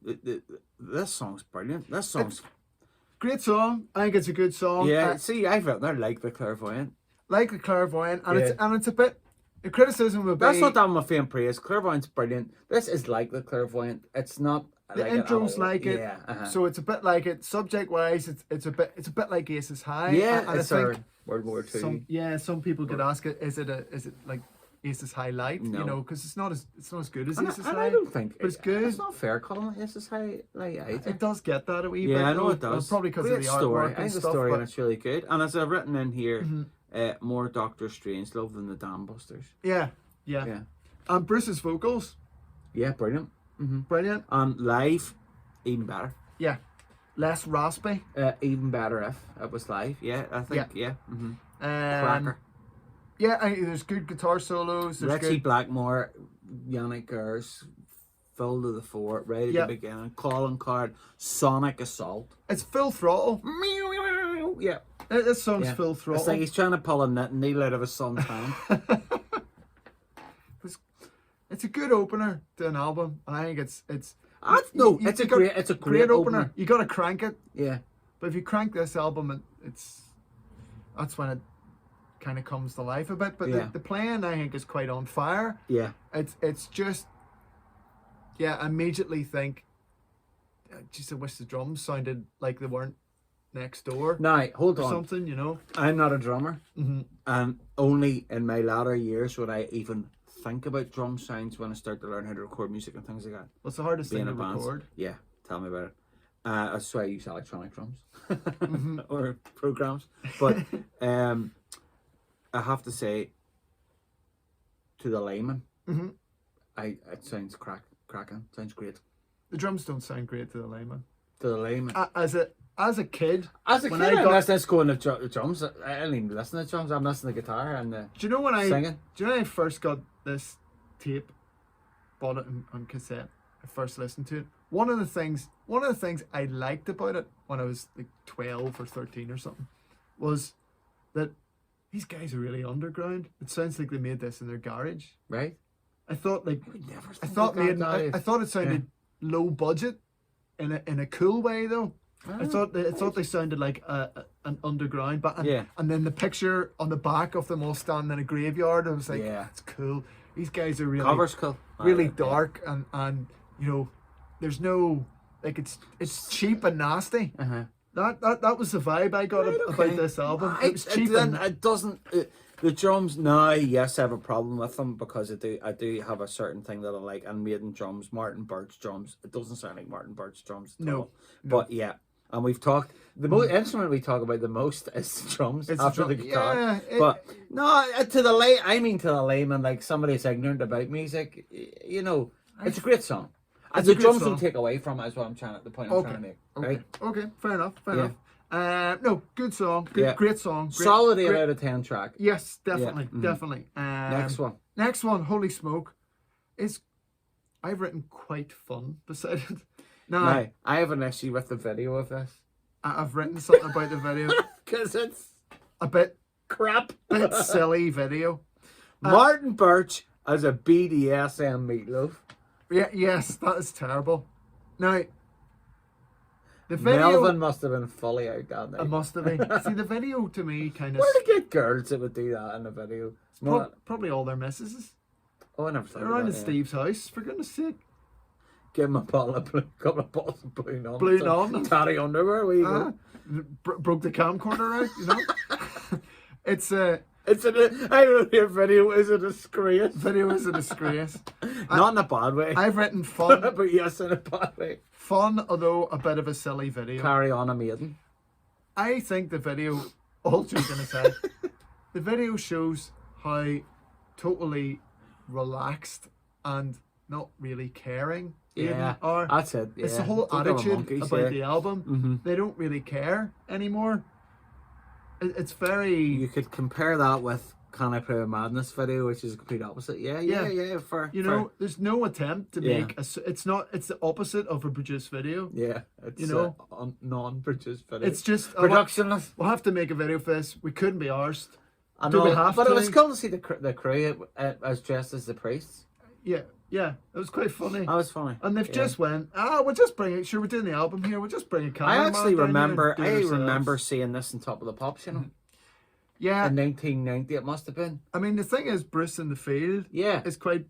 This song's brilliant. This song's great song. I think it's a good song. Yeah. See, I've written there like the Clairvoyant. Like the Clairvoyant, and it's a bit. The criticism would be... That's not that my favorite praise. Clairvoyant's brilliant. This is like the Clairvoyant. It's not... The like intro's like it. Yeah, So it's a bit like it. Subject-wise, it's a bit like Aces High. Yeah, and it's our World War II. Some people could ask it, is it like Aces High light? No. You know, because it's not as good as Aces High. I don't think... But it's good. It's not fair calling it Aces High light either. It does get that a wee bit. Yeah, I know it does. Probably because of the story. artwork I and think stuff. the story and it's really good. And as I've written in here, more Doctor Strangelove than the Dam Busters. Yeah. And Bruce's vocals. Yeah, brilliant. Brilliant. And live, even better. Yeah. Less raspy. Even better if it was live. Yeah, I think. Yeah. Cracker. Yeah, there's good guitar solos. There's Richie good... Blackmore, Yannick Gers, full to the fore, right at the beginning. Calling card, Sonic Assault. It's full throttle. Yeah. This song's full throttle. It's like he's trying to pull a knitting needle out of his son's hand. It's a good opener to an album, and I think it's it's a great opener. You got to crank it. Yeah. But if you crank this album, that's when it kind of comes to life a bit. But the playing, I think, is quite on fire. Yeah. It's just, I immediately think, I wish the drums sounded like they weren't next door. Now, hold on. Something, you know. I'm not a drummer, and only in my latter years would I even think about drum sounds when I start to learn how to record music and things like that. What's the hardest thing to record? Yeah, tell me about it. That's why I use electronic drums or programs. But I have to say, to the layman, it sounds cracking. Sounds great. The drums don't sound great to the layman. To the layman. As a kid, I'm listening to the drums. I don't even listen to drums. I'm listening to guitar and do you know when singing. Do you know when I first got this tape, bought it on cassette? I first listened to it. One of the things I liked about it when I was like 12 or 13 or something was that these guys are really underground. It sounds like they made this in their garage. Right. I thought it sounded low budget in a cool way though. I thought they sounded like an underground, but and then the picture on the back of them all standing in a graveyard, I was like, that's cool. These guys are really cover's cool, really dark and you know, there's no like it's cheap and nasty. That was the vibe I got about this album. It was cheap and it doesn't. The drums now, yes, I have a problem with them because I do have a certain thing that I like. And Maiden drums, Martin Birch drums. It doesn't sound like Martin Birch drums at all. But yeah, and we've talked. The instrument we talk about the most is the drums after the guitar. But no, to the layman, like somebody who's ignorant about music, you know, it's a great song. And the drums don't take away from it. Is what I'm trying to make. Right? Okay, fair enough. No, good song. Great song. Solid 8 out of 10 track. Yes, definitely, definitely. Next one, Holy Smoke, I've written quite fun beside it. Now, I have an issue with the video of this. I've written something about the video. Because it's a bit crap. Bit silly video. Martin Birch as a BDSM meatloaf. Yes, that is terrible. Now, the video... Melvin must have been fully out that night. It must have been. See, the video to me kind of... Where did they get girls that would do that in a video? Probably all their missuses. Oh, I never thought They're around in Steve's house, for goodness sake. Give him a couple of bottles of Blue Non. Blue Non. Tatty underwear, where you go. Broke the camcorder out, you know? It's a... I don't know, video is a disgrace. Video is a disgrace. Not in a bad way. I've written fun. But yes, in a bad way. Fun, although a bit of a silly video. Carry on, a Maiden. I think the video, all joking aside, the video shows how totally relaxed and not really caring Maiden are. That's it. Yeah. It's the whole attitude about the album. Mm-hmm. They don't really care anymore. It's very. You could compare that with Can I Play a Madness video, which is the complete opposite. Yeah. For there's no attempt to make it's the opposite of a produced video. Yeah, it's non-produced video. It's just productionless. We'll have to make a video for this. We couldn't be arsed. I know, but it was cool to see the crew as dressed as the priests. Yeah, it was quite funny. That was funny. And they've just went, we'll just bring it. Sure, we're doing the album here. We'll just bring a camera. I actually remember seeing this on Top of the Pops, you know. Yeah. In 1990, it must have been. I mean, the thing is, Bruce in the Field. Yeah. Is quite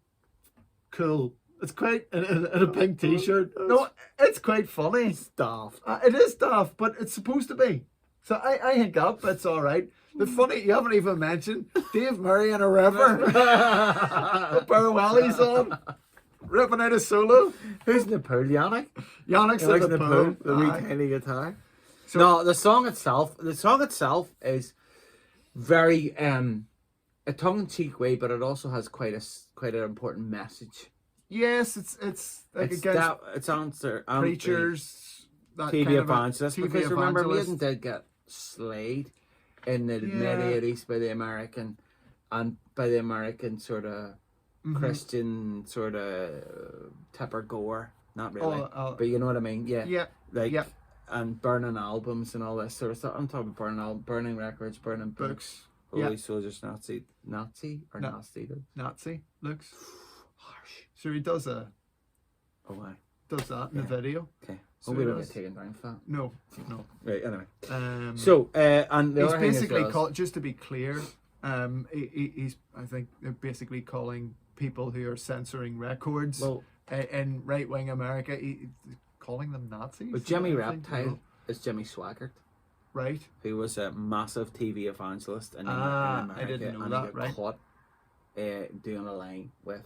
cool. It's quite in a pink T-shirt. No, it's quite funny. It's daft. It is daft, but it's supposed to be. So I think that bit's all right. The funny, you haven't even mentioned Dave Murray in a river. The Burwellies on. Ripping out a solo. Who's in the pool? Yannick? Yannick's in the pool. The wee tiny guitar. So, no, the song itself is very a tongue-in-cheek way, but it also has quite an important message. Yes, it's like against it's answer preachers, that TV kind of evangelists. Because remember, Maiden did get slayed in the mid-80s by the American sort of Christian sort of Tipper Gore. Not really, but you know what I mean. Yeah. And burning albums and all this sort of stuff. I'm talking burning records, burning books. Holy soldiers, Nazi looks harsh. So he does that in the video. Okay. So we don't get taken down for that. No. Right. Anyway. So and the he's other basically just to be clear, he's I think they're basically calling people who are censoring records in right-wing America. Calling them Nazis. But Jimmy Reptile is Jimmy Swaggart, right? Who was a massive TV evangelist in America. I didn't know that. He got caught doing a line with,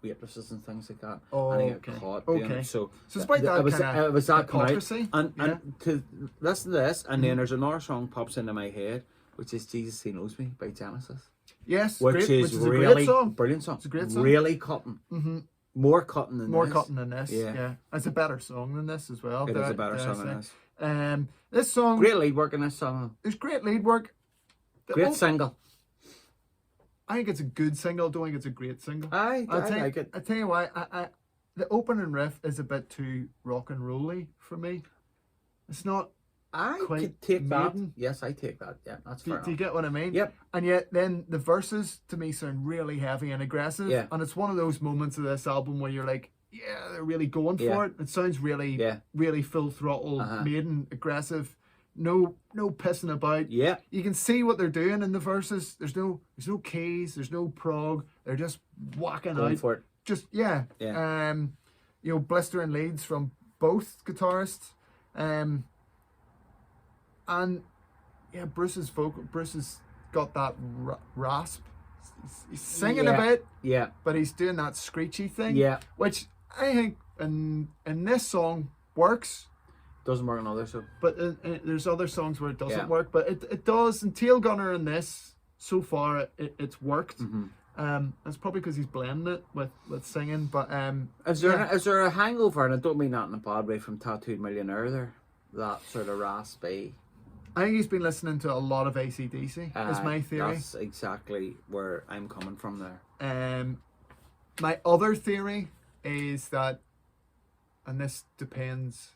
waitresses and things like that. And he got caught doing it. So it's about that it was that hypocrisy. And to listen to this, and then there's another song pops into my head, which is "Jesus He Knows Me" by Genesis. Yes, which is really a great song. Brilliant song. It's a great song. Really cutting. Mm-hmm. More cutting than this. Yeah. It's a better song than this as well. It is a better song than this. This song. Great lead work in this song. There's great lead work. Great single. I think it's a good single. I don't think it's a great single. I like it. I tell you why. The opening riff is a bit too rock and rolly for me. It's not. I could take that. Yes, I take that. Yeah, that's fair. Do you get what I mean? Yep. And yet, then the verses to me sound really heavy and aggressive. Yeah. And it's one of those moments of this album where you're like, yeah, they're really going for it. It sounds really, really full throttle, Maiden, aggressive. No pissing about. Yeah. You can see what they're doing in the verses. There's no keys. There's no prog. They're just whacking going out. For it. Just blistering leads from both guitarists. And yeah, Bruce has got that rasp. He's singing a bit, but he's doing that screechy thing, which I think in this song works. Doesn't work on others, so. But there's other songs where it doesn't work, but it does. And Tail Gunner in this, so far, it's worked. Mm-hmm. That's probably because he's blending it with singing. But is there a hangover, and I don't mean that in a bad way, from Tattooed Millionaire there? That sort of raspy. I think he's been listening to a lot of AC/DC, is my theory. That's exactly where I'm coming from there. My other theory is that, and this depends,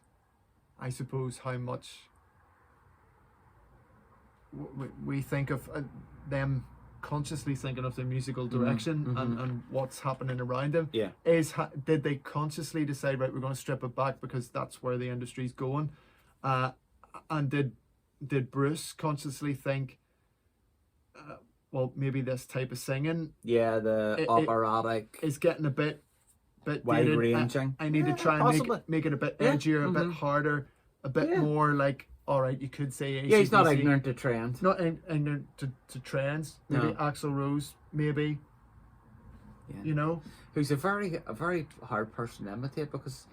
I suppose, how much we think of them consciously thinking of their musical direction and what's happening around them. Yeah. Did they consciously decide, right, we're going to strip it back because that's where the industry's going? And did Bruce consciously think, well, maybe this type of singing, the operatic, is getting a bit wide dated. ranging. I need to try and make it a bit edgier, a bit harder, a bit more like, all right, you could say AC/DC. Yeah, he's not ignorant to trends. Not ignorant to trends. Maybe Axl Rose, maybe. Yeah. You know, who's a very hard person to imitate, because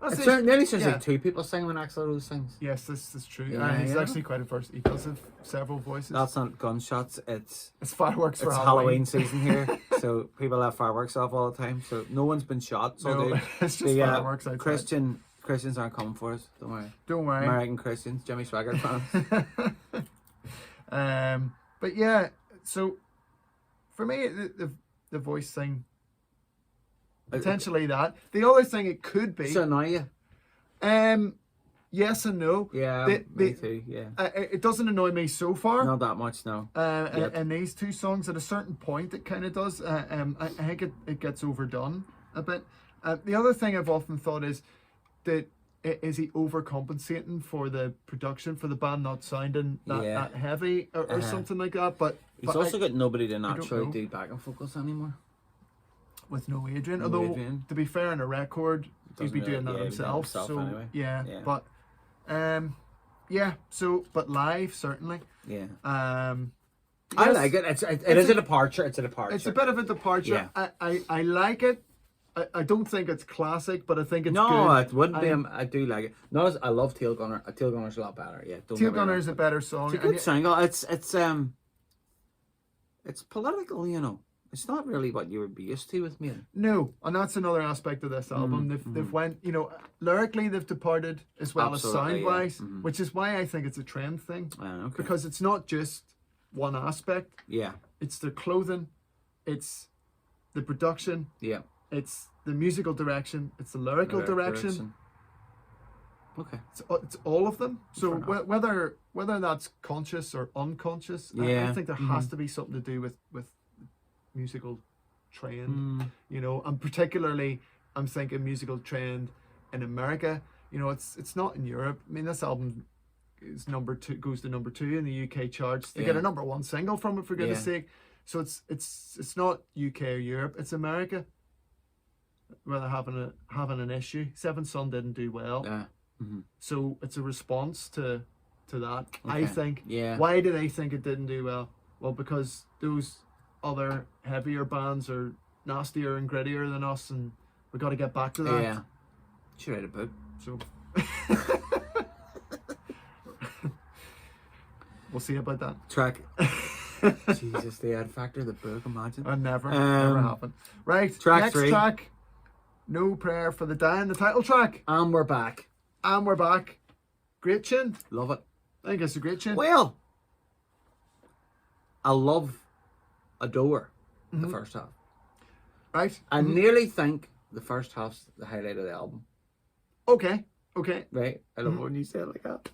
It's nearly sounds like two people sing when Axl Rose sings. Yes, this is true. He's actually quite a versatile. He does have several voices. That's not gunshots. It's fireworks. It's Halloween season here, so people have fireworks off all the time. So no one's been shot. So no, it's just fireworks outside. Christians aren't coming for us. Don't worry. Don't worry. American Christians, Jimmy Swaggart fans. But yeah, so for me, the voice thing. Potentially that. The other thing it could be. So annoy you? Yes and no. Yeah, me too. Yeah. It doesn't annoy me so far. Not that much, no. And these two songs, at a certain point, it kind of does. I think it gets overdone a bit. The other thing I've often thought is that is he overcompensating for the production, for the band not sounding that heavy or something like that? But he's also got nobody to naturally do backing vocals anymore. With no Adrian, although to be fair, on a record, he'd be doing that himself. So anyway. But but live certainly. Yeah. I like it. It is a departure. It's a departure. It's a bit of a departure. Yeah. I like it. I don't think it's classic, but I think it's good. No, it wouldn't be. I do like it. No, I love Tail Gunner. Tail Gunner's a lot better. Yeah, Tail Gunner is a better song. It's a good single. It's political, you know. It's not really what you would be used to with Maiden. No, and that's another aspect of this album. They've went, you know, lyrically they've departed as well as sound-wise, which is why I think it's a trend thing. Okay. Because it's not just one aspect. Yeah. It's the clothing, it's the production. Yeah. It's the musical direction. It's the lyrical direction. Okay. It's all of them. So whether that's conscious or unconscious, I think there has to be something to do with musical trend, you know, and particularly I'm thinking musical trend in America. You know, it's not in Europe. I mean, this album is goes to number 2 in the UK charts. They get a number 1 single from it, for goodness sake. So it's not UK or Europe. It's America where they're having an issue. Seven Son didn't do well. So it's a response to that. I think. Yeah. Why do they think it didn't do well? Well, because those other heavier bands are nastier and grittier than us, and we got to get back to that. Yeah. Should write a book. So we'll see about that. Track. Jesus, the Ed Factor, the book, imagine. Never happened. Right, next 3. Track. No Prayer for the Dying, the title track. And we're back. Great tune. Love it. I think it's a great tune. Well, I adore the first half. Right. I nearly think the first half's the highlight of the album. Okay. Right? I love it when you say it like that.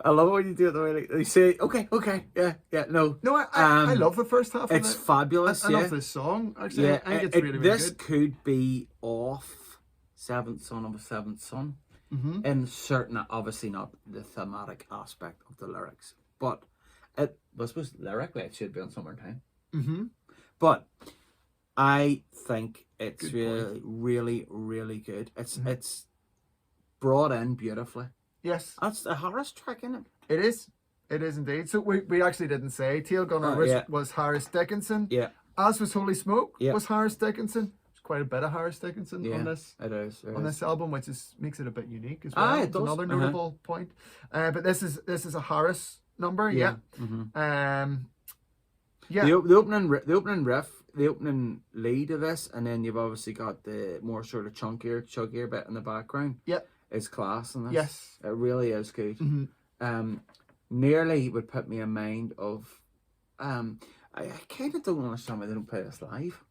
I love it when you do it the way you say, okay, yeah, no. No, I love the first half. It's fabulous. I love this song. Actually, I think it's really, really this good. could be off Seventh Son of a Seventh Son. In certain, obviously not the thematic aspect of the lyrics, but I suppose lyrically it should be on Summertime. But I think it's good really, really good. It's brought in beautifully. Yes. That's the Harris track, isn't it? It is. It is indeed. So we actually didn't say. Tail Gunner was Harris Dickinson. Yeah. As was Holy Smoke was Harris Dickinson. There's quite a bit of Harris Dickinson on this. It is. This album, which makes it a bit unique as well. It's another notable point. But this is a Harris number. Yeah. The opening riff, the opening lead of this, and then you've obviously got the more sort of chuggier bit in the background. Yep. Is class in this. Yes. It really is good. Nearly would put me in mind of I kind of don't understand why they don't play this live.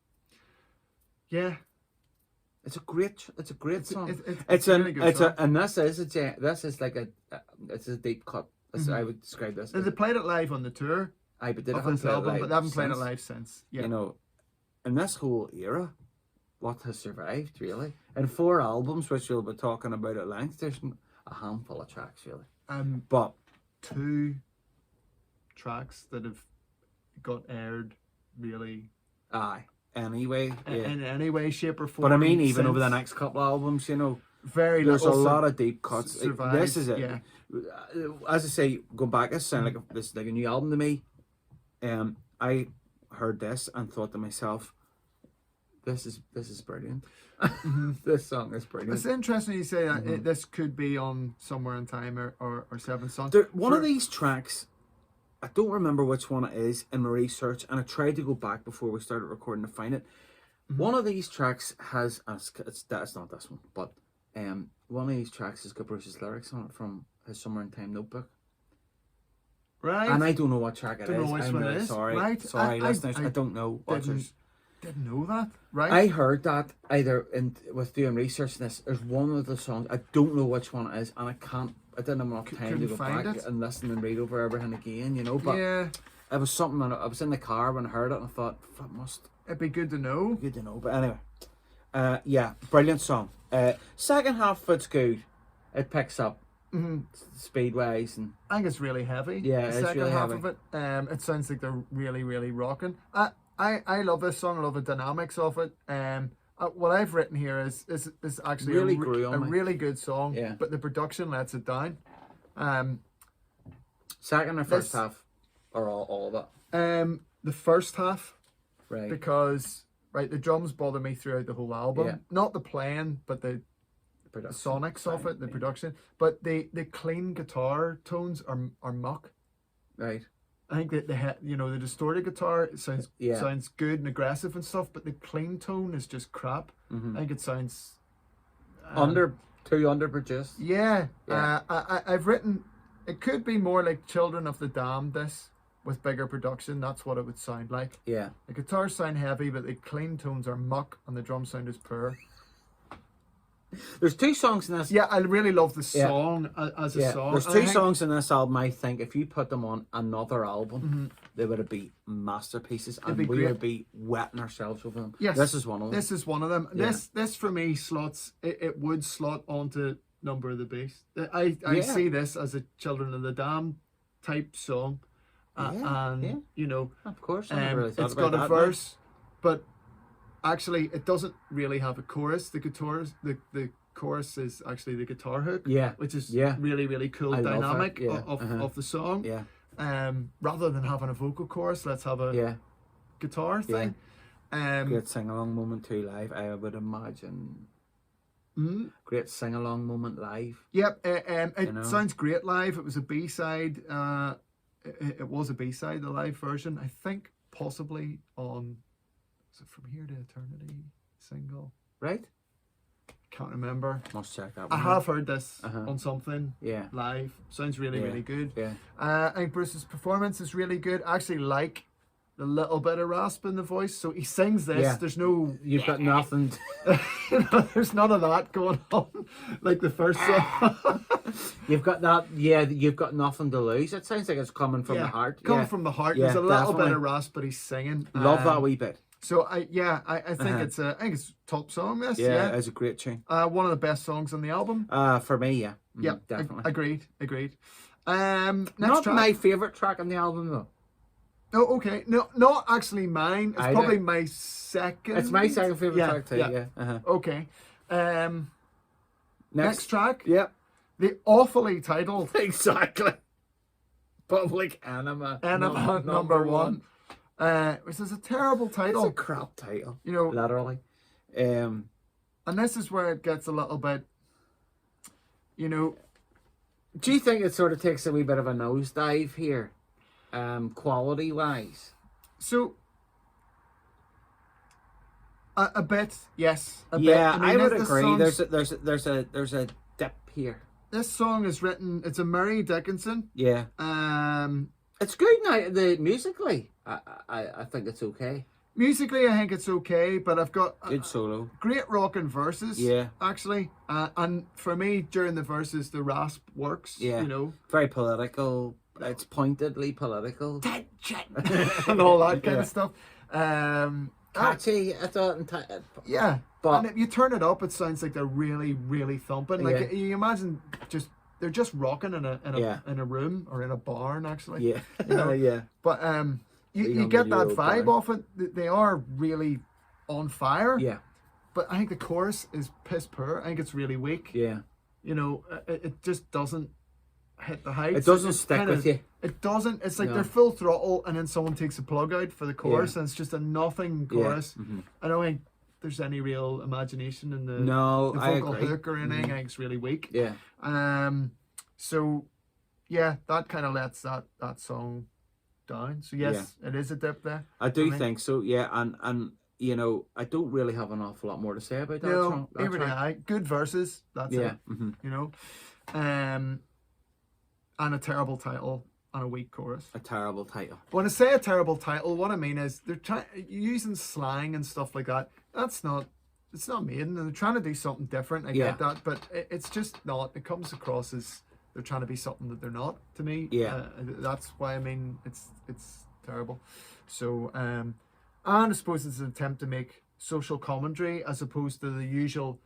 Yeah. It's a great song. It's a really good song. And this is like it's a deep cut. I would describe this. They played it live on the tour. But they haven't played it live since. Yeah. You know, in this whole era, what has survived really? In 4 albums, which we'll be talking about at length, there's a handful of tracks really. But 2 tracks that have got aired really. Anyway, in any way, shape, or form. But I mean, even over the next couple of albums, you know, there's a lot of deep cuts. This is it. Yeah. As I say, going back, this sounds like a new album to me. I heard this and thought to myself, this is brilliant. This song is brilliant. It's interesting you say that this could be on Somewhere in Time or Seven Sons. One of these tracks, I don't remember which one it is in my research, and I tried to go back before we started recording to find it. One of these tracks has, it's not this one, but one of these tracks has got Bruce's lyrics on it from his Somewhere in Time notebook. Right. And I don't know what track it don't is. know which I'm one really it is. sorry. Right. Sorry, listeners. I don't know. Didn't know that. Right. I heard that either with doing research on this. There's one of the songs, I don't know which one it is, and I didn't have enough time to go back and listen and read over everything again, you know. But it was something, I was in the car when I heard it and I thought, it'd be good to know. Good to know. But anyway, yeah, brilliant song. Second half, it's good. It picks up speed wise, and I think it's really heavy. Yeah, the it's second really half heavy. of it. It sounds like they're really, really rocking. I love this song. I love the dynamics of it. What I've written here is actually really a really good song. Yeah. But the production lets it down. Second or first half, or all of it. The first half, right? Because the drums bother me throughout the whole album. Yeah. Not the playing, but the sonics of it, the production. But the clean guitar tones are muck. Right. I think that the distorted guitar sounds good and aggressive and stuff, but the clean tone is just crap. I think it sounds too underproduced. Yeah. I've written it could be more like Children of the Damned. This with bigger production, that's what it would sound like. Yeah. The guitars sound heavy, but the clean tones are muck, and the drum sound is poor. There's two songs in this. Yeah, I really love the song as a song. There's two songs in this album. I think if you put them on another album, they would be masterpieces, and we would be wetting ourselves over them. Yes, this is one of them. This is one of them. Yeah. This for me slots. It would slot onto Number of the Beast. I see this as a Children of the Damned type song, and you know, of course, I never really thought it's about got a that, verse, but actually it doesn't really have a chorus. The chorus is actually the guitar hook, which is really, really cool dynamic of the song. Rather than having a vocal chorus, let's have a guitar thing. Great sing-along moment too live, I would imagine. Great sing-along moment live. Yep, it sounds great live. It was a B-side. It was a B-side, the live version. I think possibly on, is it From Here to Eternity single? Right? Can't remember. Must check that one. I have heard this on something live. Sounds really, really good. Yeah. I think Bruce's performance is really good. I actually like the little bit of rasp in the voice. So he sings this. Yeah. There's no... You've got nothing... there's none of that going on like the first song. You've got that, you've got nothing to lose. It sounds like it's coming from the heart. Coming from the heart. There's a little bit of rasp, but he's singing. Love that wee bit. So I think it's top song. This it's a great tune. One of the best songs on the album. For me, definitely. Agreed. Not Next track. my favorite track on the album though. Oh, okay. No, not actually mine. It's probably my second. It's my second favorite track too. Yeah. Okay. Next track. Yep. The awfully titled. Exactly. Public Enema. Number one. Which is a terrible title. It's a crap title. You know, literally. And this is where it gets a little bit, you know. Do you think it sort of takes a wee bit of a nosedive here, quality wise? So, a bit, yes. A bit. I would agree. There's a dip here. This song is written. It's a Murray Dickinson. Yeah. It's good now. Musically, I think it's okay. Musically, I think it's okay, but I've got good solo, great rocking verses. Yeah, actually, and for me, during the verses, the rasp works. Yeah, you know, very political. It's pointedly political, and all that kind of stuff. Catchy, I thought. Yeah, but and if you turn it up, it sounds like they're really, really thumping. Like you imagine, they're just rocking in a room or in a barn, actually. Yeah, you know? yeah. But you get that vibe off it. They are really on fire. Yeah. But I think the chorus is piss poor. I think it's really weak. Yeah. You know, it just doesn't hit the heights. It doesn't stick with you. It doesn't. It's like they're full throttle, and then someone takes a plug out for the chorus, and it's just a nothing chorus. Yeah. Mm-hmm. I don't think there's any real imagination in the I vocal agree. hook or anything. I think it's really weak. Yeah. So yeah, that kind of lets that song down. So yes, it is a dip there. I do think so. Yeah, and you know, I don't really have an awful lot more to say about that. No, good verses. That's it. Mm-hmm. You know, and a terrible title and a weak chorus. A terrible title. When I say a terrible title, what I mean is they're using slang and stuff like that. It's not Maiden, and they're trying to do something different. I get that, but it's just not. It comes across as they're trying to be something that they're not. To me, that's why I mean it's terrible. So, and I suppose it's an attempt to make social commentary as opposed to the usual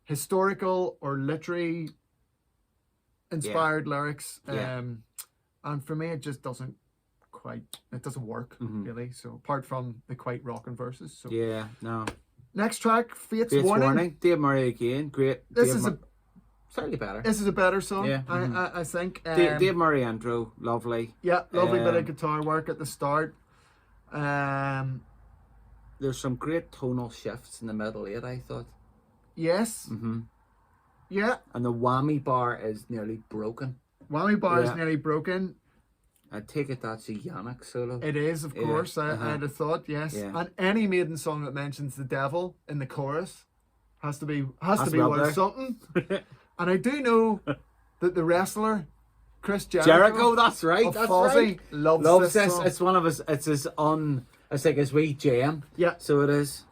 historical or literary inspired lyrics. And for me, it just doesn't work really. So apart from the quite rocking verses. So next track, Fate's Warning. Dave Murray again, great. Slightly better. This is a better song. I think. Dave Murray intro, lovely. Yeah, lovely bit of guitar work at the start. There's some great tonal shifts in the middle eight, I thought. Yes. Yeah. And the whammy bar is nearly broken. Whammy bar is nearly broken. I take it that's a Yannick solo. It is, of course. I'd have thought, yes. Yeah. And any Maiden song that mentions the devil in the chorus has to be worth something. And I do know that the wrestler Chris Jericho, that's right. That's Fozzy, right. Loves this song. It's one of his. It's like his wee jam. Yeah. So it is.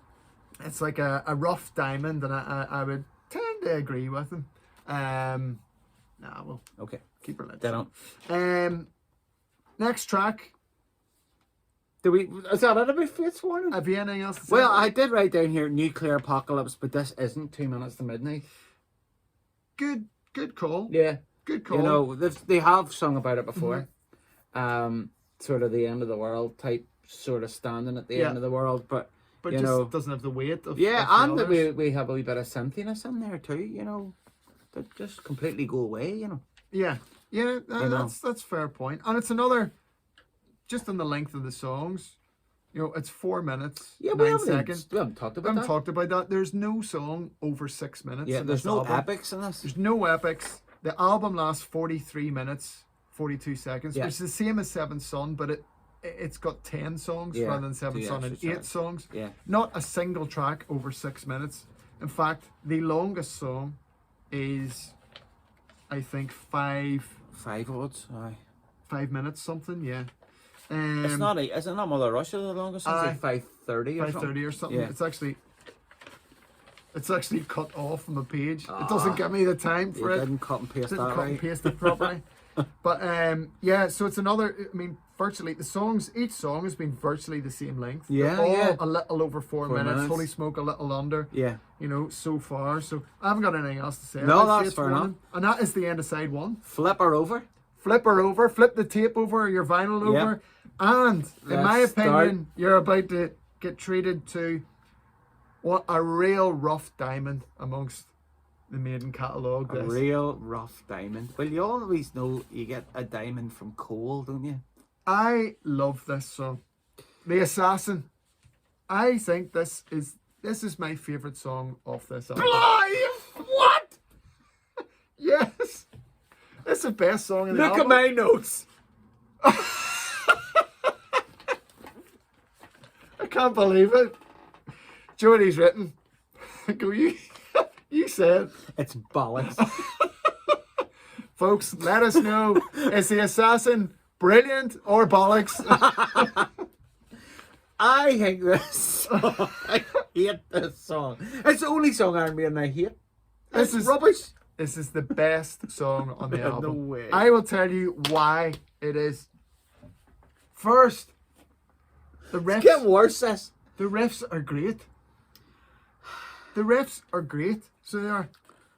It's like a rough diamond, and I would tend to agree with him. Well, okay. Keep her down. Next track. Is that it about Fate's Warning? Have you anything else to say? Well, I did write down here Nuclear Apocalypse, but this isn't 2 minutes to midnight. Good call. Yeah. Good call. You know, they have sung about it before. Sort of the end of the world type, sort of standing at the end of the world, but you just know, doesn't have the weight of and we have a wee bit of synthiness in there too. You know, that just completely go away. You know. Yeah. That's a fair point, and it's another. Just on the length of the songs, you know, it's 4 minutes, 9 seconds. We haven't talked about that. There's no song over 6 minutes. Yeah, there's no epics in this. There's no epics. The album lasts 43 minutes, 42 seconds, which is the same as Seventh Son, but it's got 10 songs rather than Seventh Son and 8 songs. Yeah. Not a single track over 6 minutes. In fact, the longest song is, I think, 5 odds. Aye. 5 minutes something. Yeah. Is it not Mother Russia the longest? It's like 5:30 or 5:30 or something. Yeah. It's actually cut off from the page. It doesn't give me the time for it. Didn't cut and paste that cut right. and paste it properly. But so it's another. I mean, virtually each song has been virtually the same length. Yeah, They're all a little over 4 minutes. Holy Smoke a little under. Yeah. You know, so far. So I haven't got anything else to say. No, that's fair enough. And that is the end of side 1. Flip her over. Flip the tape over, your vinyl over. And in my opinion, you're about to get treated to what a real rough diamond amongst the Maiden catalogue. A real rough diamond. Well, you always know you get a diamond from coal, don't you? I love this song. The Assassin. I think this is my favourite song off this album. What? Yes. It's the best song in the album. Look at my notes. I can't believe it. Jody's written. Go you said. It's bollocks. Folks, let us know. Is The Assassin brilliant or bollocks? I hate this song. I hate this song. It's the only song Iron Maiden I hate. This is rubbish. This is the best song on the album. No way. I will tell you why it is. First, the riffs. It's getting worse, this. The riffs are great. The riffs are great. So they are.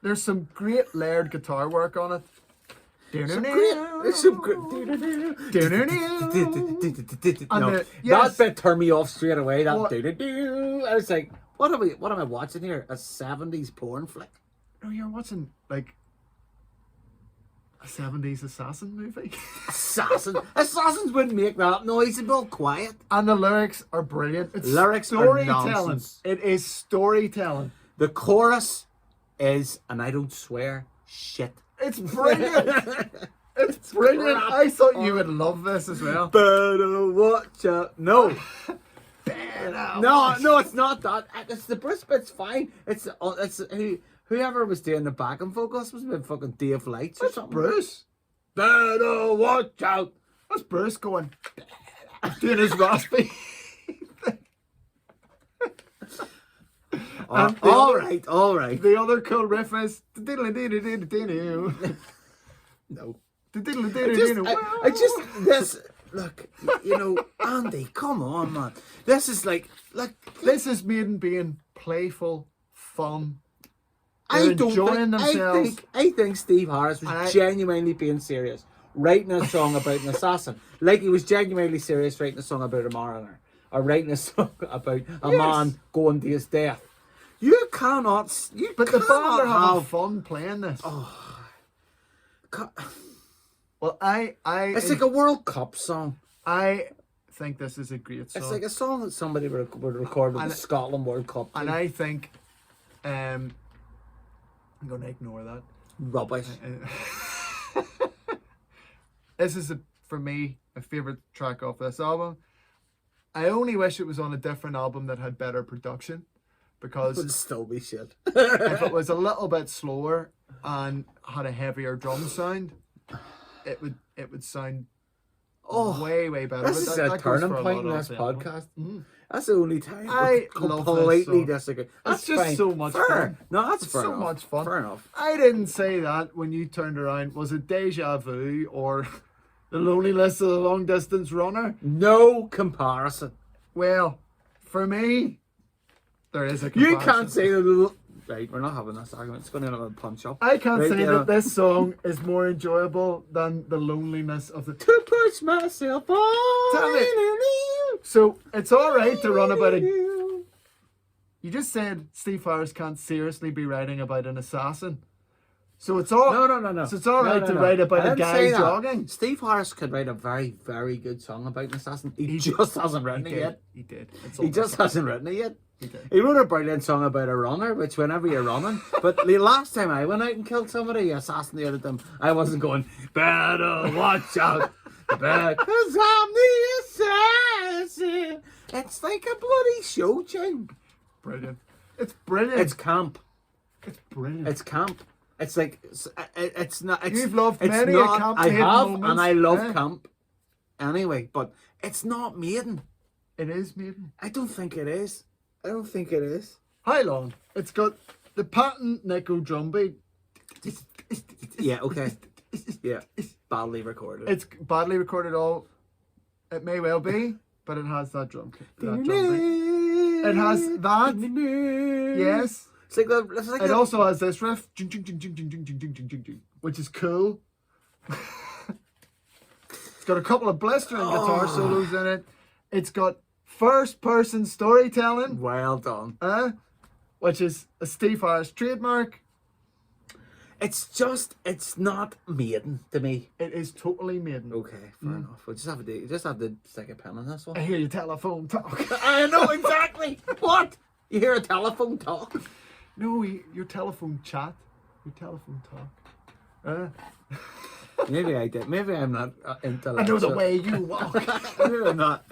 There's some great layered guitar work on it. There's some great. That bit turned me off straight away. I was like, what am I watching here? A 70s porn flick? No, you're watching like A 70s assassin movie. Assassins wouldn't make that noise. They'd be all quiet. And the lyrics are brilliant. It's lyrics storytelling. are nonsense. It is storytelling. The chorus is, and I don't swear, shit. It's brilliant. It's brilliant. I thought you would love this as well. Better watch out. No. Better No, it's not that. It's the Bruce bit's fine. It's whoever was doing the backing vocals must have been fucking Dave Lights or That's something. Bruce. Better watch out. That's Bruce going. Doing his raspy. All right. The other cool riff is. No. I just this look, Andy, come on, man. This is like this is Maiden being playful, fun. I They're enjoying themselves. I think Steve Harris was genuinely being serious, writing a song about an assassin, like he was genuinely serious writing a song about a mariner, or writing a song about a man going to his death. You cannot. But the band are having fun playing this. Oh, well, it's like a World Cup song. I think this is a great song. It's like a song that somebody would record with the Scotland World Cup team. And I think, I'm going to ignore that. Rubbish. This is for me a favorite track off this album. I only wish it was on a different album that had better production, because it would still be shit. If it was a little bit slower and had a heavier drum sound, it would sound way better. This is a turning point in this podcast. Mm-hmm. That's the only time I completely disagree. That's just fine. So much fun. No, that's fair so enough. much fun. Fair enough. I didn't say that when you turned around. Was it Deja Vu or The Loneliness of the Long Distance Runner? No comparison. Well, for me, there is a comparison. You can't say that. Right, we're not having this argument. It's going to have a punch up. I can't say that this song is more enjoyable than The Loneliness of the... To push myself on. Damn it. So, it's alright to run about a... You just said Steve Harris can't seriously be writing about an assassin. So it's all... No. So it's alright to write about a guy jogging. Steve Harris could write a very, very good song about an assassin. He just hasn't written it yet. He did. He just hasn't written it yet. Okay. He wrote a brilliant song about a runner, which whenever you're running, but the last time I went out and killed somebody, assassinated them, I wasn't going, better watch out, because I'm the assassin. It's like a bloody show tune. Brilliant. It's brilliant. It's camp. It's brilliant. It's camp. It's like, it's not. It's, You've loved it's many not, a camp I have, moments. and I love camp. Anyway, but it's not Maiden. It is Maiden. I don't think it is. How long? It's got the patent nickel drum beat. Yeah, okay. Yeah, badly recorded. It's badly recorded it may well be, but it has that drum beat. It has that. Yes. It also has this riff, which is cool. It's got a couple of blistering guitar solos in it. It's got first-person storytelling. Well done. Which is a Steve Harris trademark. It's not Maiden to me. It is totally Maiden. Okay, fair enough. We'll just have to stick a pen on this one. I hear your telephone talk. I know exactly. What? You hear a telephone talk? No, your telephone chat. Your telephone talk. Maybe I did. Maybe I'm not intellectual. I know the way you walk. Maybe I'm not.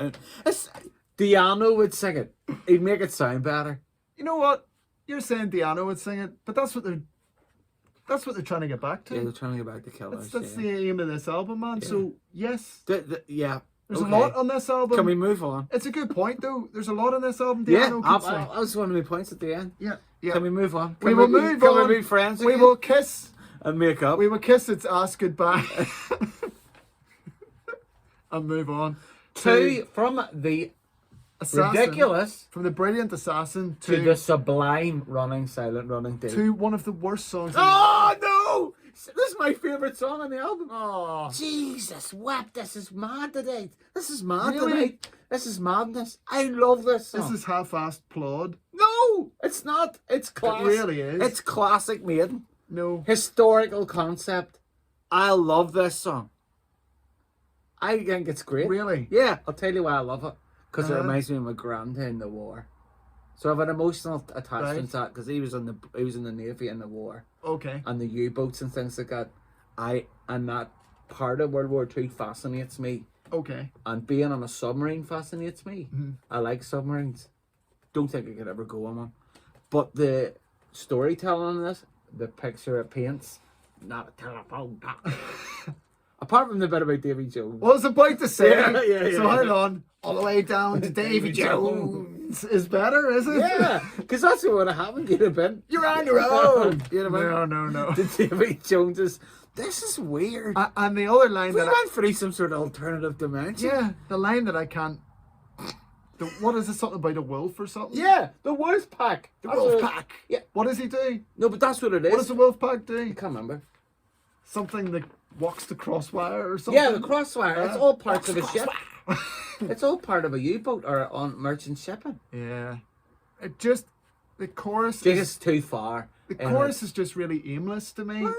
Diano would sing it. He'd make it sound better. You know what? You're saying Diano would sing it, but that's what they're trying to get back to. Yeah, they're trying to get back to Killers. That's the aim of this album, man. Yeah. So yes. Yeah. There's a lot on this album. Can we move on? It's a good point, though. There's a lot on this album. Diano that was one of my points at the end. Yeah. Can we move on? We will move on. Can we be friends again? We will kiss. And make up. We will kiss its ass goodbye. And move on. From the assassin, ridiculous. From the brilliant assassin to the sublime running silent running day. To one of the worst songs. Oh, no! This is my favourite song on the album. Oh, Jesus wept. This is mad today. This is mad tonight. This is madness. I love this song. This is half-assed plod. No, it's not. It's class. It really is. It's classic Maiden. No. Historical concept. I love this song. I think it's great. Really? Yeah, I'll tell you why I love it. Because it reminds me of my granddad in the war. So I have an emotional attachment to that because he was in the Navy in the war. Okay. And the U-boats and things like that. And that part of World War II fascinates me. Okay. And being on a submarine fascinates me. Mm-hmm. I like submarines. Don't think I could ever go on one. But the storytelling on this, the picture it paints, not a telephone. Apart from the bit about Davy Jones. Well, I was about to say. Yeah, so hold on. All the way down to Davy Jones is better, is it? Yeah, because that's what would have happened. You'd have been. You're on your own. You'd have been. No. The Davy Joneses. This is weird. And the other line we went through some sort of alternative dimension. Yeah, the line that I can't. What is it? Something about a wolf or something? Yeah, the wolf pack. The wolf pack. Yeah. What does he do? No, but that's what it is. What does the wolf pack do? I can't remember. Something that walks the crosswire or something? Yeah, the crosswire. It's all parts of a ship. It's all part of a U-boat or on merchant shipping. Yeah. It just, the chorus is too far. The chorus is just really aimless to me. I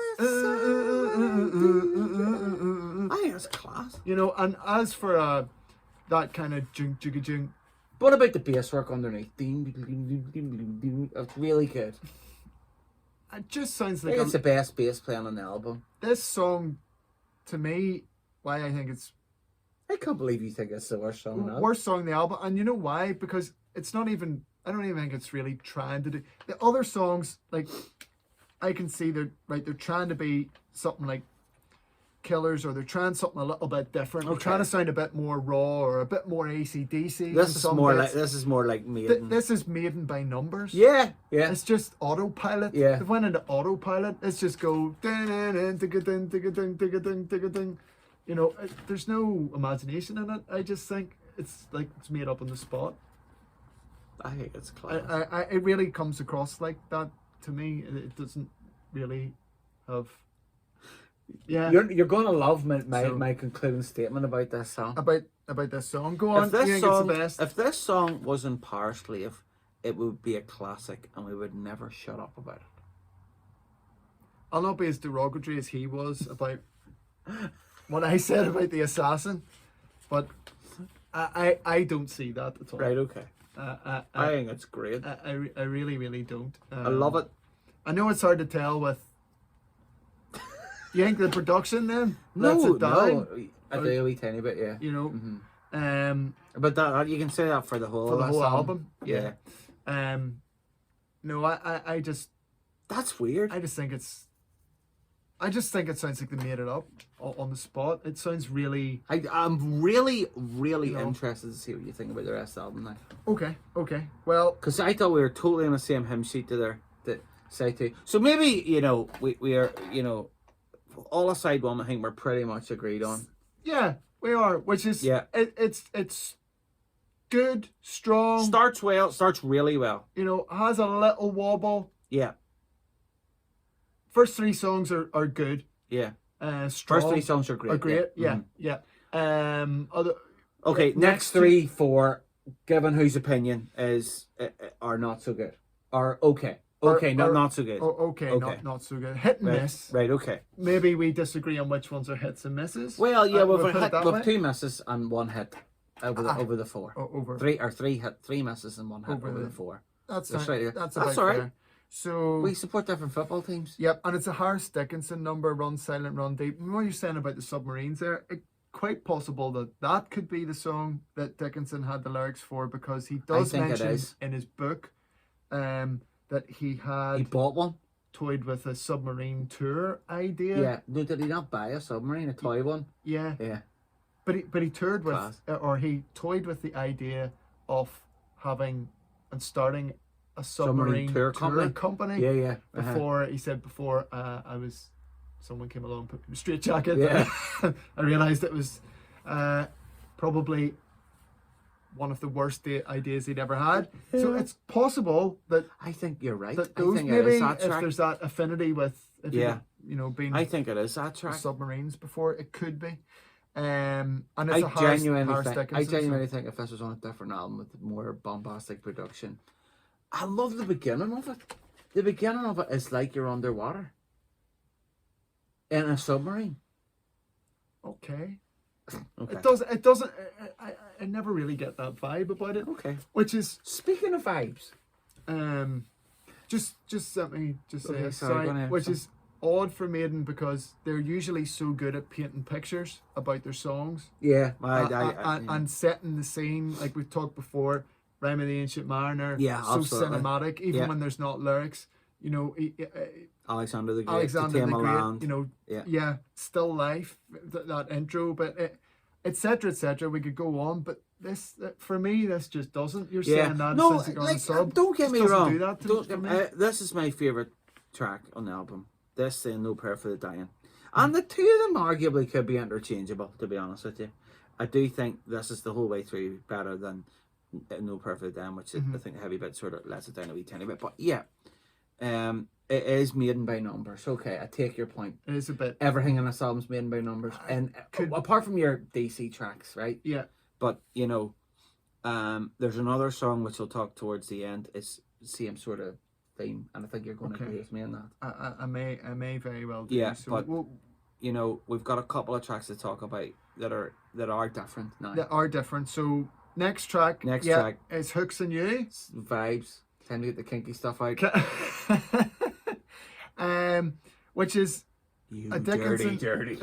think it's class. You know, and as for that kind of junk jigga junk. What about the bass work underneath? It's really good. It just sounds like it's the best bass playing on the album. This song, to me, why I think it's... I can't believe you think it's the worst song on the album. Worst song on the album. And you know why? Because it's not even... I don't even think it's really trying to do... The other songs, like, I can see they're trying to be something like Killers, or they're trying something a little bit different. They're trying to sound a bit more raw or a bit more AC/DC. This is more like Maiden. This is Maiden by numbers. Yeah. It's just autopilot. Yeah. They went into autopilot. Let's just go. You know, there's no imagination in it. I just think it's like it's made up on the spot. I think it's class. It really comes across like that to me. It doesn't really have. Yeah, you're gonna love my concluding statement about this song. About this song. Go on. If this song wasn't Power Slave, it would be a classic, and we would never shut up about it. I'll not be as derogatory as he was about what I said about the assassin, but I don't see that at all. Right. Okay. I think it's great. I really, really don't. I love it. I know it's hard to tell with. You think the production then? No, a really tiny bit, yeah. You know, but that you can say that for the whole album. Yeah. No, I just. That's weird. I just think it sounds like they made it up on the spot. It sounds really. I'm really interested to see what you think about the rest of the album now. Okay. Well, because I thought we were totally on the same hymn sheet to their side two. So maybe we are all aside one. I think we're pretty much agreed on. Yeah, we are. Which is it's good, strong. Starts really well. You know, has a little wobble. Yeah. First three songs are good. Yeah. Strong. First three songs are great. Yeah. Okay, next 3, 4, given whose opinion are not so good. Are okay. Okay, not so good. Okay. Not so good. Hit and miss. Right, okay. Maybe we disagree on which ones are hits and misses. Well, yeah, we've 2 misses and 1 hit over the 4. Over 3 misses and 1 hit over the 4. That's all right. That's all right. Fair. So we support different football teams. Yep, and it's a Harris Dickinson number, Run Silent, Run Deep. What you're saying about the submarines there, quite possible that could be the song that Dickinson had the lyrics for, because he does mention in his book that he bought one, toyed with a submarine tour idea. Yeah, no, did he not buy a submarine, a toy one? Yeah. But he toured with, or he toyed with the idea of having and starting a submarine tour company. Yeah. Before someone came along and put me in a straitjacket. Yeah. I realised it was probably one of the worst ideas he'd ever had. Yeah. So it's possible that I think you're right. That those, maybe if there's that affinity with being I think it is that track. Submarines before, it could be. And it's I genuinely think if this was on a different album with more bombastic production. I love the beginning of it. The beginning of it is like you're underwater. In a submarine. Okay. Okay. It doesn't. I never really get that vibe about it. Okay. Which is, speaking of vibes. Just let me just say, Okay, sorry, go on, which is odd for Maiden because they're usually so good at painting pictures about their songs. Yeah, and setting the scene, like we've talked before, Rime of the Ancient Mariner. Yeah, so absolutely. cinematic, even when there's not lyrics. You know, Alexander the Great, Alexander the Great. Land. You know, Still Life, that intro, but etc. etc. We could go on, but this, for me, this just doesn't. You're saying that since it got sub. Don't get me wrong. Do that for me. This is my favorite track on the album. This and No Prayer for the Dying, and the two of them arguably could be interchangeable. To be honest with you, I do think this is the whole way through better than No Prayer for the Dying, which I think the heavy bit sort of lets it down a wee tiny bit. But yeah, it is Maiden by numbers. Okay, I take your point. It is a bit. Everything in this album's Maiden by numbers, and apart from your DC tracks, right? Yeah. But you know, there's another song which we'll talk towards the end. It's the same sort of theme, and I think you're going to agree with me on that. I may very well do. Yeah, so but you know, we've got a couple of tracks to talk about that are different now. That are different. So next track is Hooks and You. It's vibes. Time to get the kinky stuff out. Which is a Dickinson, dirty.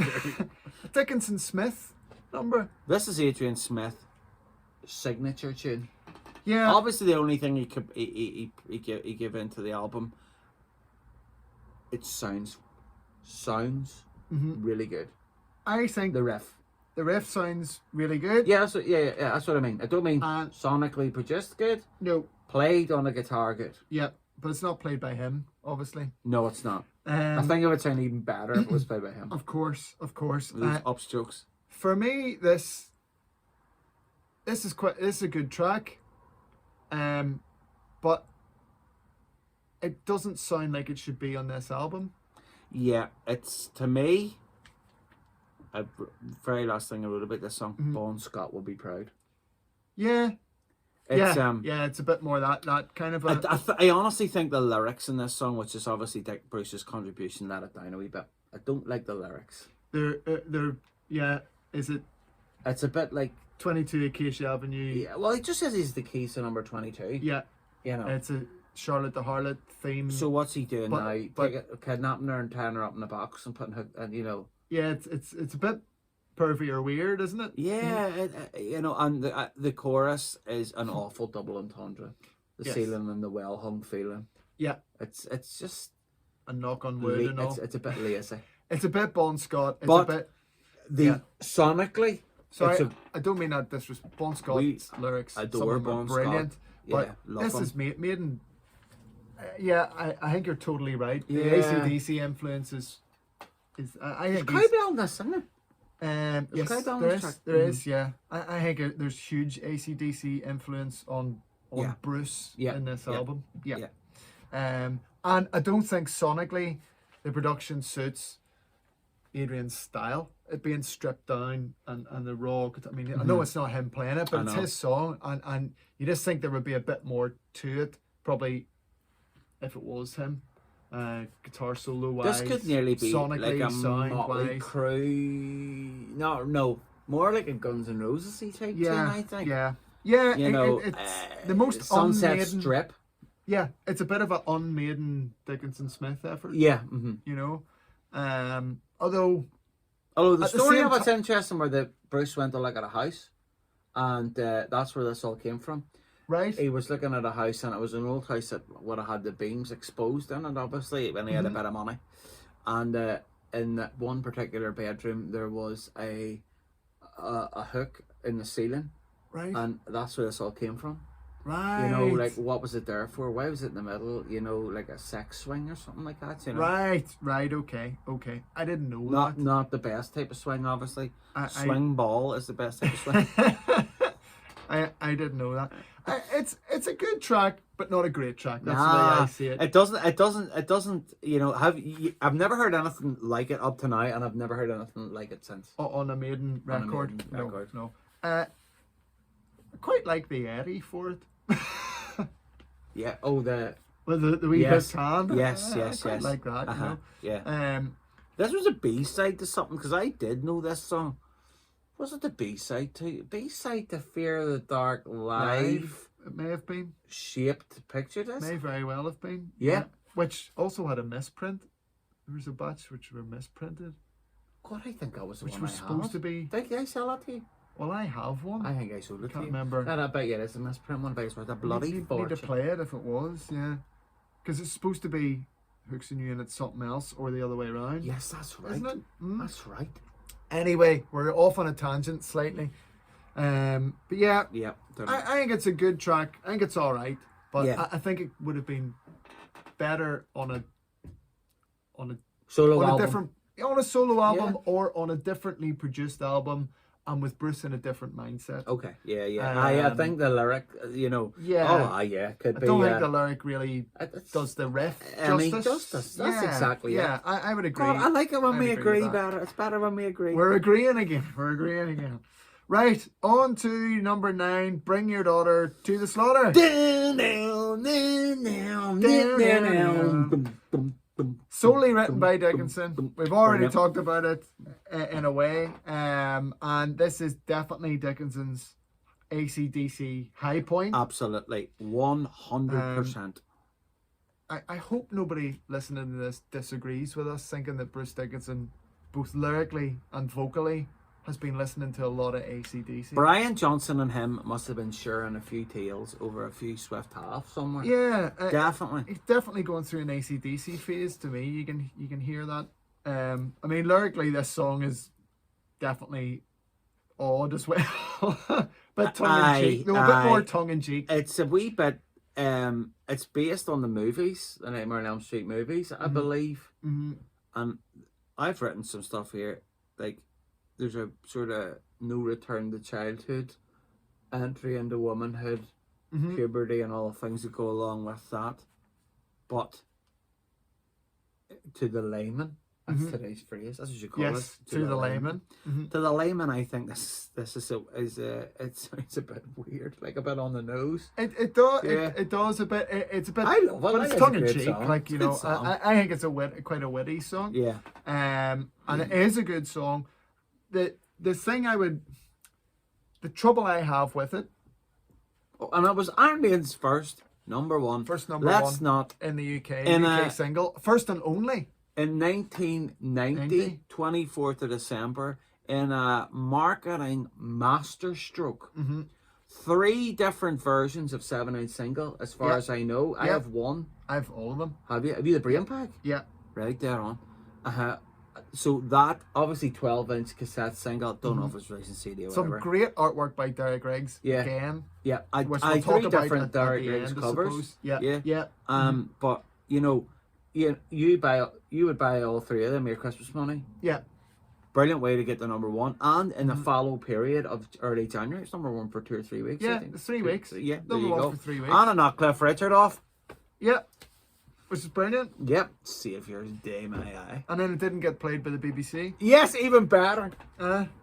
a Dickinson Smith number. This is Adrian Smith's signature tune. Yeah. Obviously, the only thing he gave into the album. It sounds really good. I think the riff sounds really good. Yeah, that's what I mean. I don't mean sonically produced good. No. Played on a guitar good. Yeah, but it's not played by him, obviously. No, it's not. I think it would sound even better if it was played by him. Of course. Those upstrokes. For me, this is a good track, but it doesn't sound like it should be on this album. Yeah, it's, to me, very last thing I wrote about this song, Bon Scott will be proud. Yeah. It's, it's a bit more that kind of a... I honestly think the lyrics in this song, which is obviously Dick Bruce's contribution, let it down a wee bit. I don't like the lyrics. Is it... It's a bit like... 22 Acacia Avenue. Yeah, well, it just says he's the keys to number 22. Yeah. You know. It's a Charlotte the Harlot theme. So what's he doing now? Kidnapping her and tying her up in a box and putting her, and you know... Yeah, it's a bit pervy or weird, isn't it? Yeah, you know, and the chorus is an awful double entendre. The ceiling and the well hung feeling. Yeah, it's just a knock on wood and all. It's a bit lazy. It's a bit Bon Scott. It's but a bit sonically. Sorry, I don't mean that disrespect. Bon Scott's lyrics, adore Bon brilliant. Scott. But this is Maiden. I think you're totally right. The AC/DC influence is I think there's cowbell in this, isn't there? Yes, there is. Yeah, I think there's huge AC/DC influence on Bruce in this album. Yeah. And I don't think sonically the production suits Adrian's style. It being stripped down and the raw. I mean, I know it's not him playing it, but it's his song, and you just think there would be a bit more to it, probably, if it was him. Guitar solo wise, this could nearly be sonically, like a Motley Crue. No, more like a Guns N' Roses type tune, I think. Yeah. You know, it's the most Sunset un-Maiden, Strip. Yeah, it's a bit of an un-Maiden Dickinson Smith effort. Yeah. You know, although the story of it's interesting, where the Bruce went to look at a house, and that's where this all came from. Right. He was looking at a house, and it was an old house that would have had the beams exposed in it, obviously, when he had a bit of money. And in that one particular bedroom, there was a hook in the ceiling. Right. And that's where this all came from. Right. You know, like, what was it there for? Why was it in the middle? You know, like a sex swing or something like that, you know? Right, okay. I didn't know that. Not the best type of swing, obviously. Swing ball is the best type of swing. I didn't know that. It's a good track, but not a great track. That's the way I see it. It doesn't. You know, I've never heard anything like it up to now, and I've never heard anything like it since. On a Maiden record. No. I quite like the Eddie for it. Yeah. Oh, the wee bit tan. Yes. I like that. Uh-huh. You know? This was a B-side to something, because I did know this song. Was it the B-side to Fear of the Dark Live? It may have been. Shaped picture disc? May very well have been. Yeah. Which also had a misprint. There was a batch which were misprinted. God, I think that was the which one was supposed to be. Did I sell that to you? Well, I have one. I think I sold it to you. Can't remember. I bet you it is a misprint one, but it's worth a bloody fortune. Need to play it if it was, yeah. Because it's supposed to be Hooks and You and it's something else, or the other way around. Yes, that's right. Isn't it? That's right. Anyway, we're off on a tangent slightly. But yeah, I think it's a good track. I think it's all right, but I think it would have been better on a solo album. On a solo album or on a differently produced album, and with Bruce in a different mindset. Okay, I think the lyric, you know. Yeah. Could be. I don't think the lyric really does the riff justice. That's exactly it. Yeah, I would agree. God, I like it when we agree better. It's better when we agree. We're agreeing again. Right, on to number 9. Bring Your Daughter to the Slaughter. Solely written by Dickinson. We've already talked about it in a way. And this is definitely Dickinson's AC/DC high point. Absolutely. 100%. I hope nobody listening to this disagrees with us, thinking that Bruce Dickinson, both lyrically and vocally, has been listening to a lot of AC/DC. Brian Johnson and him must have been sharing a few tales over a few Swift half somewhere. Yeah, definitely. He's definitely going through an AC/DC phase to me. You can hear that. I mean, lyrically, this song is definitely odd as well, but tongue in cheek. No, a bit more tongue in cheek. It's a wee bit. It's based on the movies, the Nightmare on Elm Street movies, I believe. And I've written some stuff here, like. There's a sort of no return to childhood, entry into womanhood, puberty, and all the things that go along with that. But to the layman, that's today's phrase. That's what you call it. To the layman. To the layman, I think this is it's a bit weird, like a bit on the nose. It does. Yeah. It does a bit. It's a bit. I love it. But it's tongue in cheek. Like, you know, I think it's quite a witty song. Yeah. And it is a good song. The trouble I have with it, and it was Iron Maiden's first number one. Let's not in the UK single, first and only in 1990, 24th of December, in a marketing masterstroke. 3 different versions of 7-inch single, as far as I know. I have one. I have all of them. Have you? Have you the Brain Pack? Yeah. Right there on. So that, obviously 12-inch cassette single, don't know if it's released in CD or whatever. Some great artwork by Derek Riggs again. Yeah, I 3 different Derek Riggs covers. Yeah. But you know, you would buy all 3 of them your Christmas money. Yeah. Brilliant way to get the number 1, and in the follow period of early January, it's number 1 for 2 or 3 weeks. Yeah, I think. 3 weeks. So, yeah, number 1 for 3 weeks. And I knocked Cliff Richard off. Yeah. Which is brilliant. Yep. Saviour's Day, my eye. And then it didn't get played by the BBC. Yes, even better.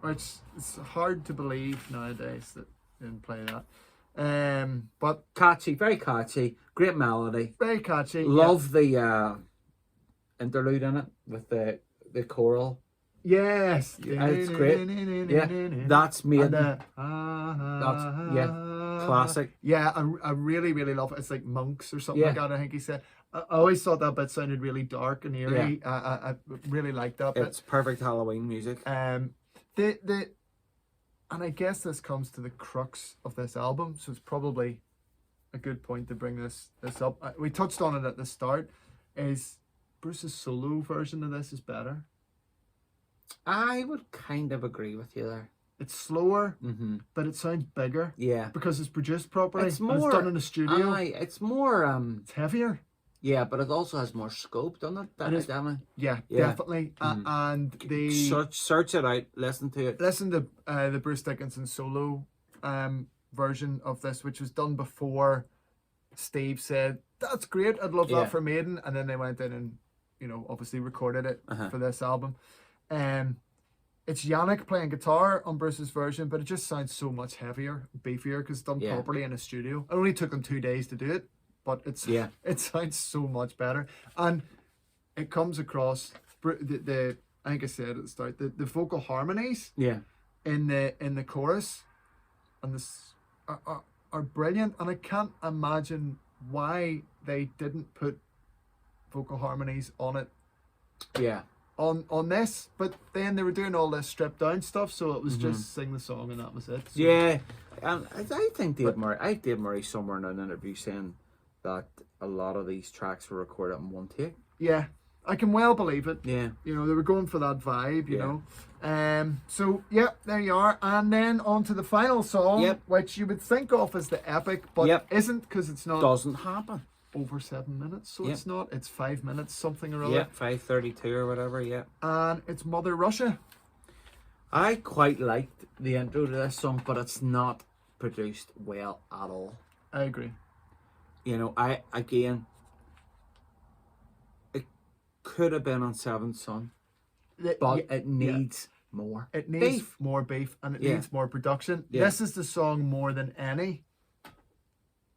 Which it's hard to believe nowadays that they didn't play that. But catchy, very catchy, great melody. Very catchy. Love the interlude in it with the choral. Yes. It's great. Yeah. That's Maiden. That's classic. Yeah, I really, really love it. It's like Monks or something like that, I think he said. I always thought that bit sounded really dark and eerie. Yeah. I really liked that bit. It's perfect Halloween music. And I guess this comes to the crux of this album, so it's probably a good point to bring this up. We touched on it at the start. Is Bruce's solo version of this is better? I would kind of agree with you there. It's slower, but it sounds bigger. Yeah, because it's produced properly. It's more. It's done in the studio. It's more. It's heavier. Yeah, but it also has more scope, doesn't it? Yeah, definitely. And the search it out, listen to it. Listen to the Bruce Dickinson solo version of this, which was done before Steve said, "That's great, I'd love that for Maiden," and then they went in and, you know, obviously recorded it for this album. It's Yannick playing guitar on Bruce's version, but it just sounds so much heavier, beefier, because it's done properly in a studio. It only took them 2 days to do it, but it sounds so much better, and it comes across I think I said at the start, the vocal harmonies Yeah. in the chorus and this are brilliant, and I can't imagine why they didn't put vocal harmonies on it. Yeah. On this, but then they were doing all this stripped down stuff, so it was just sing the song and that was it. So. Yeah, and I think Dave Murray somewhere in an interview saying that a lot of these tracks were recorded in one take. Yeah, I can well believe it. Yeah, you know, they were going for that vibe. You know, so yeah, there you are, and then on to the final song, which you would think of as the epic, but isn't, because it's not. Doesn't happen. Over 7 minutes, so it's not. It's 5 minutes, something or other. Yeah, 5:32 or whatever. Yeah, and it's Mother Russia. I quite liked the intro to this song, but it's not produced well at all. I agree. You know, it could have been on Seventh Son, but it needs more. It needs more beef, and it needs more production. Yeah. This is the song more than any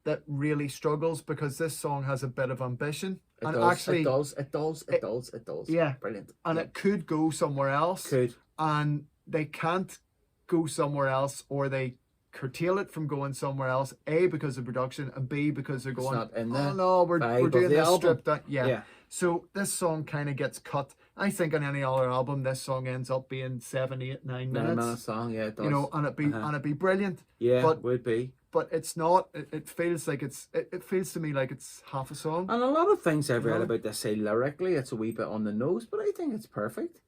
that really struggles, because this song has a bit of ambition. It does. Yeah. Brilliant. And it could go somewhere else. And they can't go somewhere else, or they curtail it from going somewhere else. A, because of production, and B, because they're going, it's not in oh no, we're doing this stripped down. Yeah. So this song kind of gets cut. I think on any other album, this song ends up being 7, 8, 9 minutes. 9-minute song, yeah, it does. You know, and it'd be brilliant. Yeah, but it would be. But it's not. It feels like it feels to me like it's half a song. And a lot of things I've read about this say lyrically it's a wee bit on the nose, but I think it's perfect.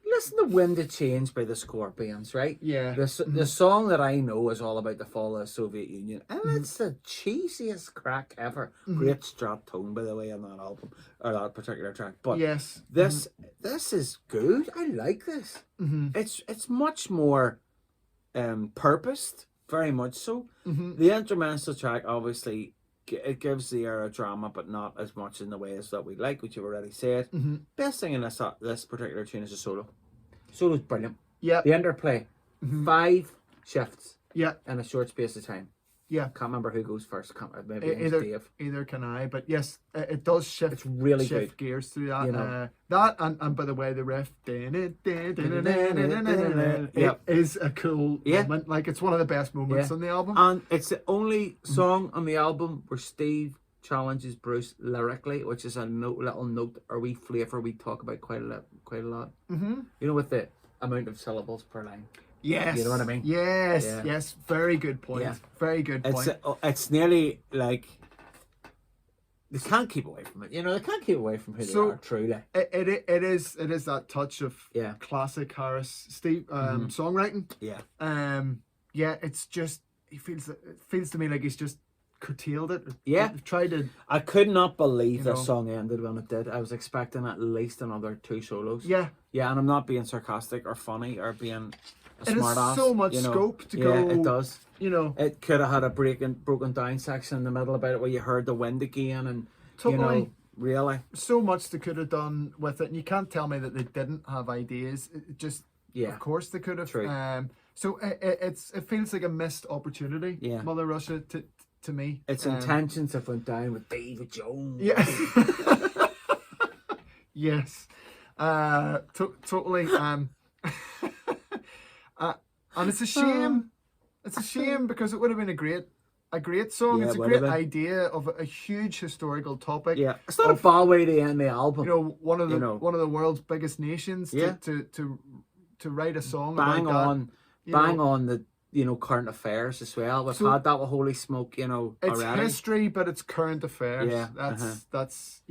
Listen to Wind of Change by the Scorpions, right? Yeah. The song that I know is all about the fall of the Soviet Union, and it's the cheesiest crack ever. Great Strat tone, by the way, on that album, or that particular track. But this is good. I like this. It's much more purposed. Very much so. The instrumental track, obviously, it gives the air of drama, but not as much in the way as that we like, which you've already said. Best thing in this particular tune is the solo. Solo's brilliant. Yeah. The interplay. 5 shifts. Yeah. In a short space of time. Yeah. Can't remember who goes first. Maybe it's Dave. Either can I. But yes, it does shift. It's really shift good. Gears through that. You know. That and by the way, the riff. It is a cool moment. Like, it's one of the best moments on the album. And it's the only song on the album where Steve challenges Bruce lyrically, which is a little note or wee flavour we talk about quite a lot. You know, with the amount of syllables per line. Yes. You know what I mean? Yes. Very good point. Yeah. Very good point. It's nearly like they can't keep away from it. You know, they can't keep away from who they are, truly. It is that touch of classic Harris Steve songwriting. Yeah. It's just it feels to me like he's just curtailed it. Yeah. Tried to. I could not believe this song ended when it did. I was expecting at least another 2 solos. Yeah. Yeah, and I'm not being sarcastic or funny or being a smart ass. It has so much scope to go. Yeah, it does. You know, it could have had a broken down section in the middle about it where you heard the wind again, and you know, really so much they could have done with it. And you can't tell me that they didn't have ideas. It just, of course they could have. True. So it feels like a missed opportunity. Yeah, Mother Russia to me. Its intentions have went down with David Jones. Yeah. Yes. Totally. And it's a shame. It's a shame because it would have been a great song. It's a great idea of a huge historical topic. Yeah, it's not a bad way to end the album. You know, one of the world's biggest nations to write a song bang about on, that. Bang on the current affairs as well. We've had that with Holy Smoke, you know, it's already. history, but it's current affairs. Yeah, that's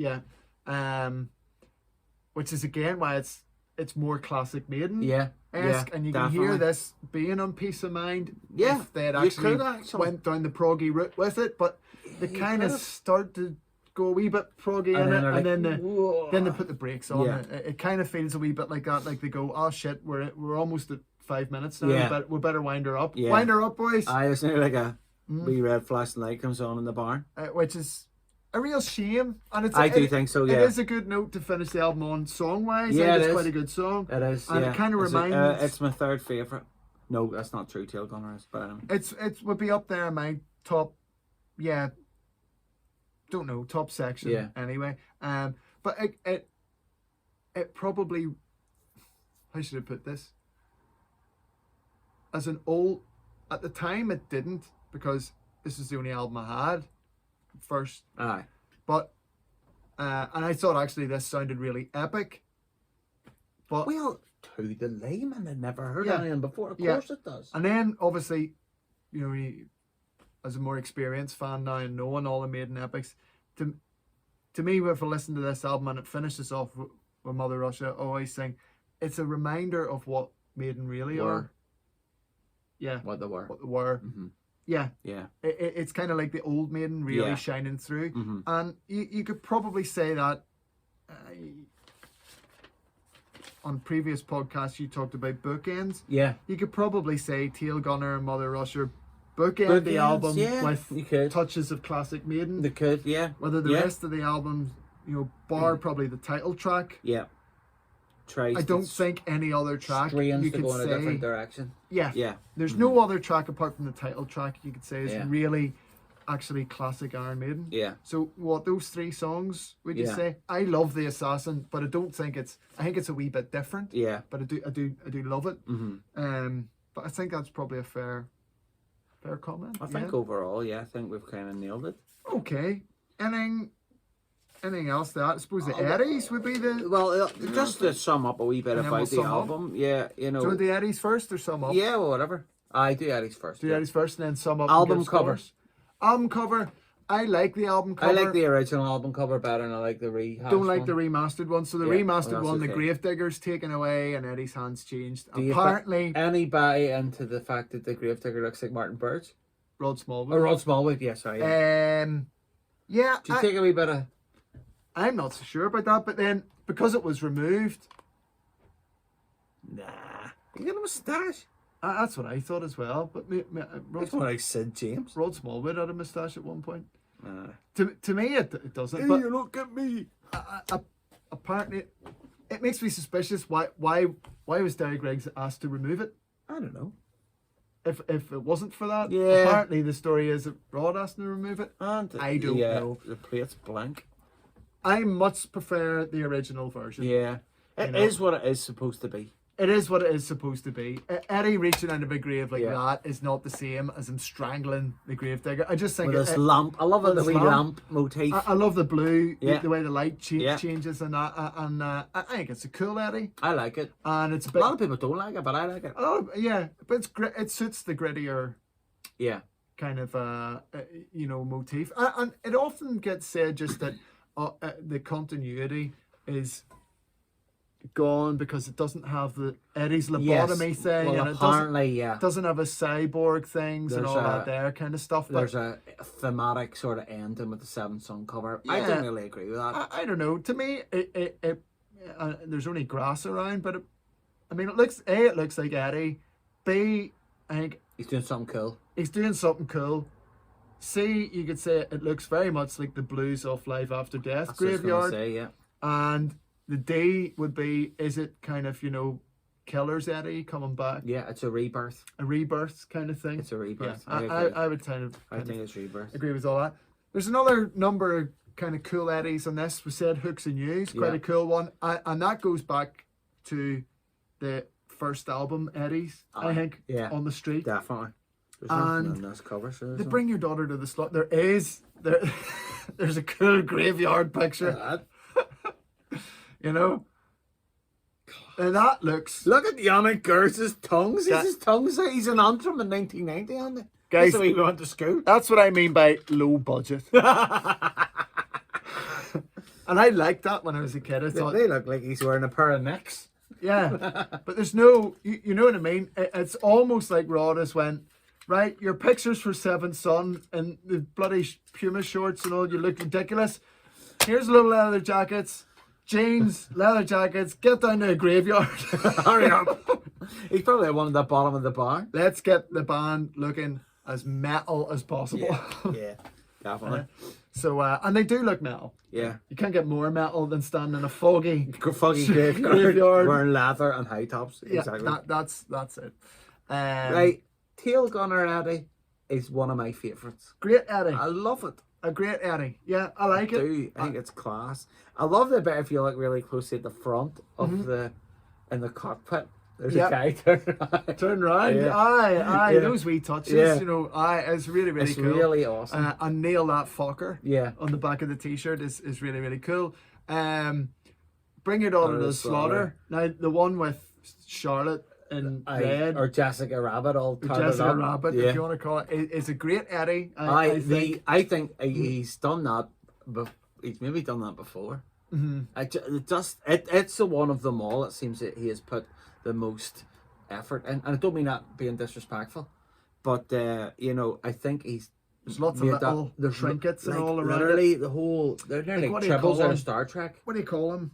which is again why it's more classic Maiden. Yeah. And you can hear this being on Peace of Mind. Yeah, if they had actually went down the proggy route with it, but they kind of start to go a wee bit proggy in it, and then they put the brakes on. Yeah. It kind of feels a wee bit like that. Like they go, oh shit, we're almost at 5 minutes now. Yeah. We better wind her up. Yeah. Wind her up, boys. It's nearly like a wee red flashing light comes on in the barn, which is a real shame, and I do think so. Yeah, it is a good note to finish the album on song wise. Yeah, it's quite a good song. It is, and it kind of reminds. It's my 3rd favorite. No, that's not true. Tail Gunners, but it would be up there in my top. Yeah, don't know, top section. Yeah. Anyway, but it probably, how should I put this? As an old, at the time it didn't, because this is the only album I had first. Aye. But, and I thought actually this sounded really epic. But well, to the layman, I'd never heard anything before. Of course it does. And then obviously, you know, as a more experienced fan now and knowing all the Maiden epics, to me, if I listen to this album and it finishes off with Mother Russia, I always think it's a reminder of what Maiden really are. Yeah. What they were. What they were. Mm-hmm. Yeah. Yeah. It's kind of like the old Maiden really shining through. Mm-hmm. And you could probably say that on previous podcasts you talked about bookends. Yeah. You could probably say Tail Gunner and Mother Russia bookend the album with touches of classic Maiden. They could, yeah. Whether the rest of the album, you know, bar probably the title track. Yeah. I don't think any other track you could go in say, a different direction. Yeah. Yeah. There's no other track apart from the title track you could say is really actually classic Iron Maiden. Yeah. So what, those 3 songs would you say? I love The Assassin, but I don't think I think it's a wee bit different. Yeah. But I do love it. Mm-hmm. But I think that's probably a fair comment. I think overall, I think we've kind of nailed it. Okay. Anything else that I suppose the Eddies would be the... Well, just to sum up a wee bit about the album. Yeah, you know... Do you want the Eddies first or sum up? Yeah, well, whatever. I do Eddies first. Do Eddies first and then sum up. Album covers. Album cover. I like the album cover. I like the original album cover better and I like the rehashed Don't like one. the remastered one. So the remastered one, the Gravedigger's taken away and Eddie's hands changed. Apparently... Any buy into the fact that the Gravedigger looks like Martin Birch? Rod Smallwood. Oh, Rod Smallwood, yeah, sorry. Yeah. Do you take a wee bit of... I'm not so sure about that, but then because it was removed... Nah. You got a moustache. That's what I thought as well. But That's what I said, James. Rod Smallwood had a moustache at one point. To me, it doesn't. Hey, but you look at me. Apparently, it makes me suspicious. Why was Derek Riggs asked to remove it? I don't know. If it wasn't for that, apparently the story is that Rod asked him to remove it. And I don't know. The plate's blank. I much prefer the original version. Yeah, it is what it is supposed to be. It is what it is supposed to be. Eddie reaching out of a grave like that is not the same as him strangling the gravedigger. I just think with this lamp. I love the wee lamp motif. I love the blue, the way the light changes and that. And I think it's a cool Eddie. I like it. And it's a lot of people don't like it, but I like it. Oh yeah, but it suits the grittier. Yeah. Kind of motif, and it often gets said just that the continuity is gone because it doesn't have the Eddie's lobotomy thing, well, and apparently, it doesn't have a cyborg things and all that there kind of stuff. But there's a thematic sort of ending with the Seventh Son cover. I don't really agree with that. I don't know. To me, there's only grass around, but it looks like Eddie. B, I think he's doing something cool. He's doing something cool. C, you could say it looks very much like the Blues of Life After Death That's graveyard. What I was gonna say, And the D would be, is it kind of, Killer's Eddie coming back? Yeah, it's a rebirth. A rebirth kind of thing. It's a rebirth. Yeah, I would kind of think it's rebirth. Agree with all that. There's another number of kind of cool Eddies on this. We said Hooks and News, quite a cool one. And that goes back to the first album, Eddies, I think, on the street. Definitely. There's nothing on this cover, so they bring your daughter to the slot. There's a cool graveyard picture. And that looks... Look at Yannick Gertz's tongues. His tongues. He's an antrim in 1990, aren't they? Guys, that's the way we went to school. That's what I mean by low budget. And I liked that when I was a kid. I thought they look like he's wearing a pair of necks. Yeah, but there's no... You know what I mean? It's almost like Rodis went... Right, your pictures for Seventh Son and the bloody Puma shorts and all, you look ridiculous. Here's little leather jackets, jeans, leather jackets, get down to a graveyard. Hurry up. He's probably one at the bottom of the bar. Let's get the band looking as metal as possible. Yeah, definitely. So, and they do look metal. Yeah. You can't get more metal than standing in a foggy graveyard. Wearing leather and high tops. Yeah, exactly. That's it. Right. Tail Gunner Eddie is one of my favourites. Great Eddie. I love it. A great Eddie. Yeah, I like it. I think it's class. I love the bit if you look really closely at the front of in the cockpit. There's a guy turn around. Yeah. Aye, those wee touches, you know, it's really, really it's cool. It's really awesome. And nail that fucker on the back of the t-shirt is really, really cool. Bring Your Daughter to the Slaughter. Now, the one with Charlotte in red. Or Jessica Rabbit all Jessica Rabbit, if you want to call it, is a great Eddie. I think he's done that, he's maybe done that before. It's the one of them all. It seems that he has put the most effort in, and I don't mean that being disrespectful, but you know, I think there's lots of little trinkets and all around. Literally, they're nearly like tribbles out of Star Trek. What do you call them?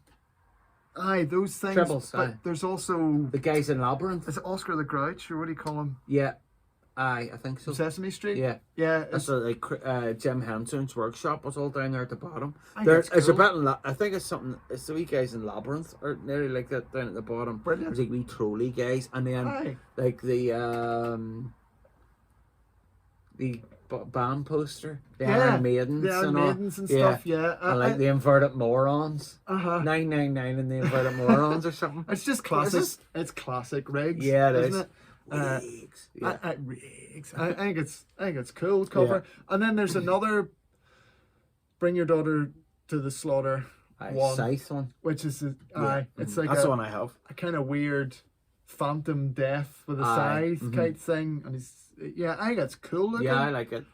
Aye, those things. Tribbles. But there's also the guys in Labyrinth. Is it Oscar the Grouch, or what do you call him? Yeah. Aye, I think so. Sesame Street? Yeah. It's like Jim Henson's workshop was all down there at the bottom. There's a bit I think it's something, it's the wee guys in Labyrinth or nearly like that down at the bottom. Brilliant. There's like wee trolley guys, and then like the band poster, the Iron Maidens, and stuff, and like the inverted morons, 999 and the inverted morons or something. It's just classic. It's classic rigs. Yeah, isn't it? Rigs. Rigs. I think it's cool cover. And then there's another Bring Your Daughter to the Slaughter Scythe one, which is it's like that's the one I have. A kind of weird phantom death with a scythe kind thing, and I think it's cool looking. Yeah, I like it.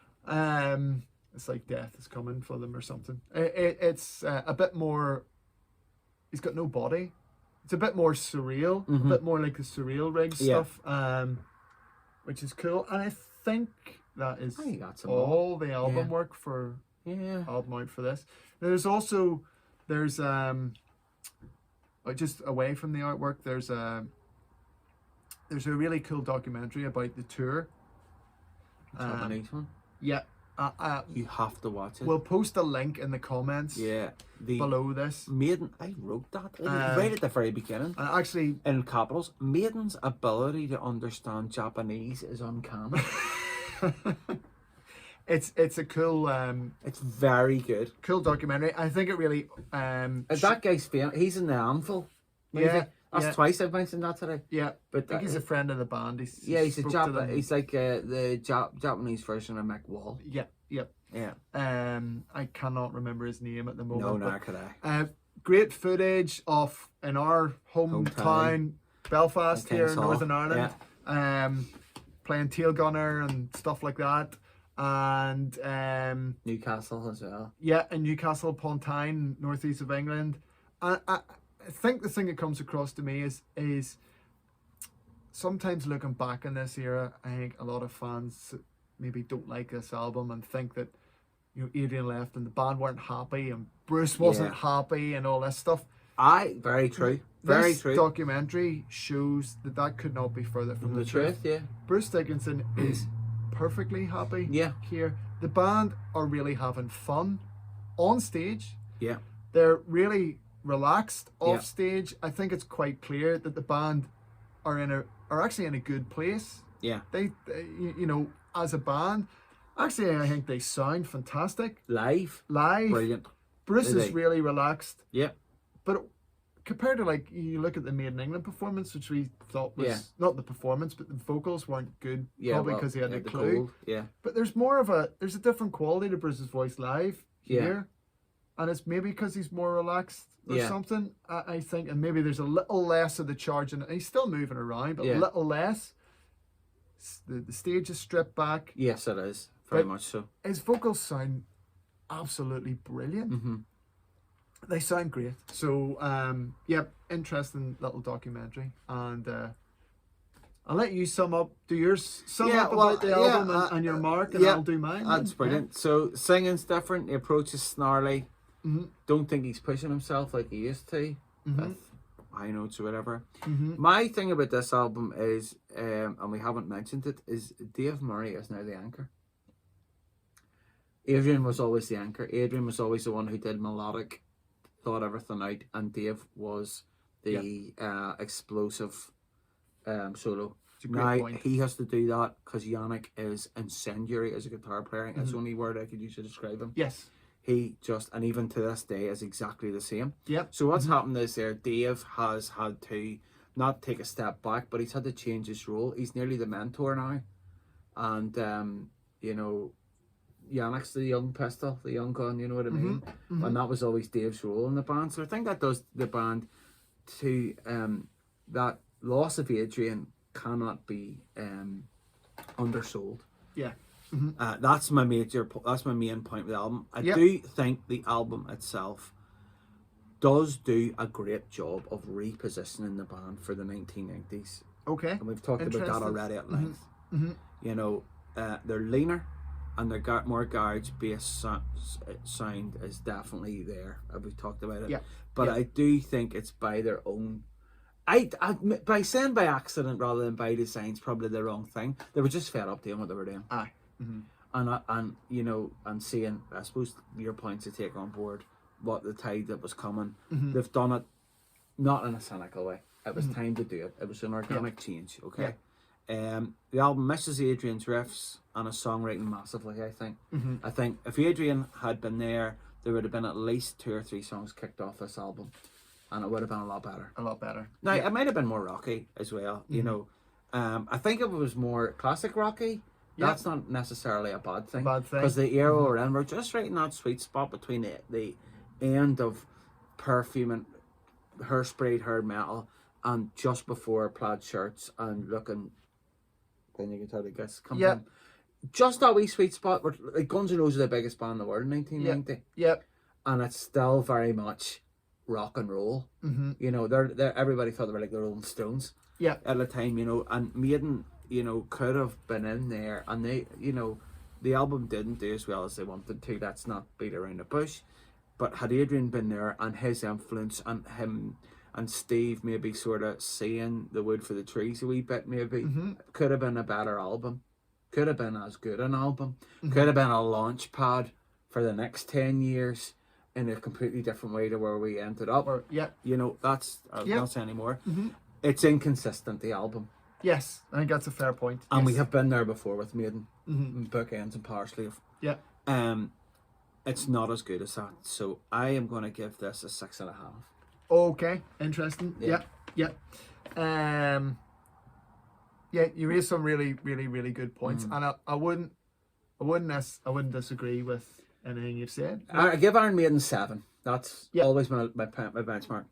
It's like death is coming for them or something. It's a bit more. He's got no body. It's a bit more surreal, a bit more like the surreal rig stuff, which is cool. And I think that is all the album work for album out for this. There's just away from the artwork, there's a really cool documentary about the tour. Japanese one. Yeah. You have to watch it. We'll post a link in the comments below this. Maiden, I wrote that right at the very beginning. And actually, in capitals, Maiden's ability to understand Japanese is uncanny. It's a cool. It's very good. Cool documentary. I think it really. That guy's famous. He's in the Anvil. That's twice I've mentioned that today. Yeah, but I think he's a friend of the band. He's a He's like the Japanese version of Mick Wall. Yeah. I cannot remember his name at the moment. No, nor could I. Great footage of in our hometown, Belfast here in Northern Ireland. Playing Tail Gunner and stuff like that, and Newcastle as well. Yeah, in Newcastle upon Tyne, northeast of England. I think the thing that comes across to me is sometimes looking back on this era, I think a lot of fans maybe don't like this album and think that, you know, Adrian left and the band weren't happy and Bruce wasn't happy and all this stuff. Very true. Very this true. Documentary shows that could not be further from the truth. Yeah. Bruce Dickinson is perfectly happy here. The band are really having fun on stage. Yeah. They're really relaxed off stage. I think it's quite clear that the band are actually in a good place. Yeah. They you know, as a band, actually I think they sound fantastic. Live. Brilliant. Bruce is really relaxed. Yeah. But compared to, like, you look at the Made in England performance, which we thought was not the performance, but the vocals weren't good. Probably because he had the clue. Cold. Yeah. But there's a different quality to Bruce's voice live here. And it's maybe because he's more relaxed or something, I think. And maybe there's a little less of the charge in it. He's still moving around, but a little less. The stage is stripped back. Yes, it is. Very much so. His vocals sound absolutely brilliant. They sound great. So, interesting little documentary. And I'll let you sum up. Do yours sum up about the album and your mark, and I'll do mine. That's brilliant. So, singing's different. The approach is snarly. Don't think he's pushing himself like he used to with high notes or whatever. My thing about this album is, and we haven't mentioned it, is Dave Murray is now the anchor. Adrian was always the anchor. Adrian was always the one who did melodic, thought everything out, and Dave was the explosive solo. a great point. He has to do that because Yannick is incendiary as a guitar player. That's the only word I could use to describe him. Yes. He just, and even to this day, is exactly the same. Yep. So what's happened is Dave has had to not take a step back, but he's had to change his role. He's nearly the mentor now. And, you know, Yannick's the young pistol, the young gun, you know what I mean? And that was always Dave's role in the band. So I think that does the band to, that loss of Adrian cannot be undersold. Yeah. That's my main point with the album. I do think the album itself does do a great job of repositioning the band for the 1990s. Okay. And we've talked about that already at length. You know, they're leaner and they're more garage-based sound is definitely there. We've talked about it. Yeah. But I do think it's by their own... by saying by accident rather than by design's probably the wrong thing. They were just fed up doing what they were doing. Aye. And you know, and seeing, I suppose, your points to take on board what the tide that was coming. They've done it not in a cynical way. It was time to do it. It was an organic change. Okay. The album misses Adrian's riffs and his songwriting massively. I think. I think if Adrian had been there would have been at least 2 or 3 songs kicked off this album, and it would have been a lot better. A lot better. Now it might have been more rocky as well. You know, I think if it was more classic rocky, that's not necessarily a bad thing. Because the era we're in, we're just right in that sweet spot between the end of Perfume and Hairsprayed Hair Metal and just before Plaid Shirts and looking, then you can tell the guess come in. Just that wee sweet spot where like Guns N' Roses are the biggest band in the world in 1990. And it's still very much rock and roll. You know, they're everybody thought they were like the Rolling Stones. At the time, you know, and Maiden, you know, could have been in there, and they, you know, the album didn't do as well as they wanted to. Let's not beat around the bush. But had Adrian been there and his influence and him and Steve maybe sort of seeing the wood for the trees a wee bit, maybe could have been a better album. Could have been as good an album. Could have been a launch pad for the next 10 years in a completely different way to where we ended up. You know, that's not saying anymore. It's inconsistent, the album. Yes, I think that's a fair point. And we have been there before with Maiden, Bookends and Power Slave. It's not as good as that. So I am going to give this a 6.5. Okay, interesting. Yeah. You raised some really good points, and I wouldn't disagree with anything you've said. I give Iron Maiden 7. That's always my benchmark.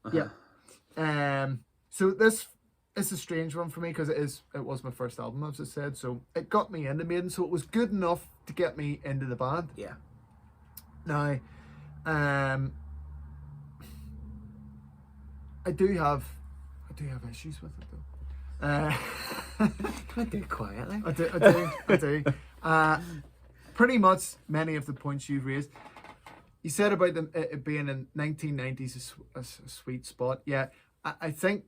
So this is a strange one for me because it was my first album, as I said. So it got me into Maiden, so it was good enough to get me into the band. Now, I do have issues with it though. Can I do it quietly? I do. Pretty much many of the points you've raised. You said about it being in 1990s a sweet spot. Yeah, I think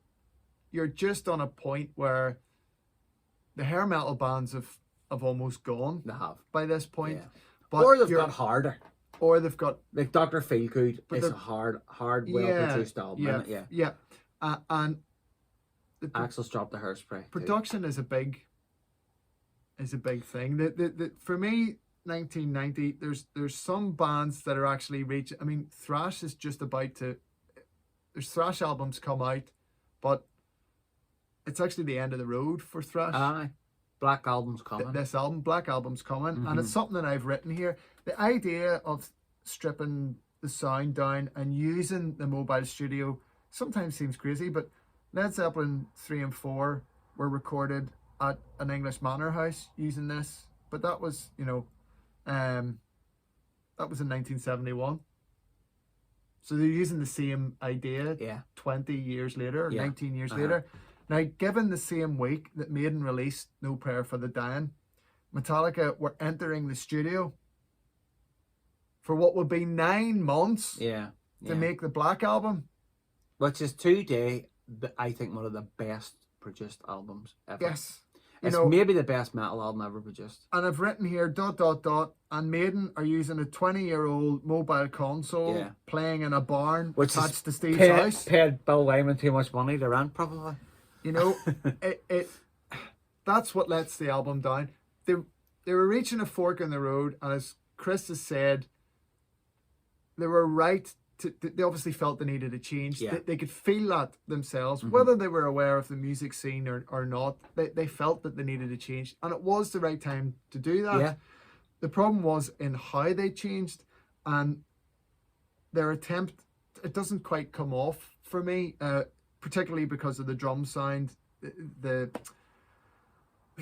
you're just on a point where the hair metal bands have almost gone. They have by this point. But or they've got harder. Or they've got like Dr. Feelgood is a hard, well-produced album. And Axel's dropped the Hairspray. Production is a big thing. The for me, 1990. There's some bands that are actually reaching. I mean, thrash is just about to. There's thrash albums come out, but it's actually the end of the road for thrash. Aye, Black Album's coming. Black Album's coming, and it's something that I've written here. The idea of stripping the sound down and using the mobile studio sometimes seems crazy, but Led Zeppelin 3 and 4 were recorded at an English manor house using this, but that was, that was in 1971. So they're using the same idea 20 years later, 19 years later. Now, given the same week that Maiden released No Prayer for the Dying, Metallica were entering the studio for what would be 9 months to make the Black Album. Which is today, I think, one of the best produced albums ever. Yes. It's maybe the best metal album ever produced. And I've written here, ... and Maiden are using a 20-year-old mobile console playing in a barn attached to Steve's house. Paid Bill Wyman too much money to rent, probably. that's what lets the album down. They were reaching a fork in the road, and as Chris has said, they were right. They obviously felt they needed a change. Yeah. They could feel that themselves, whether they were aware of the music scene or not. They felt that they needed a change, and it was the right time to do that. Yeah. The problem was in how they changed, and their attempt, it doesn't quite come off for me, particularly because of the drum sound. The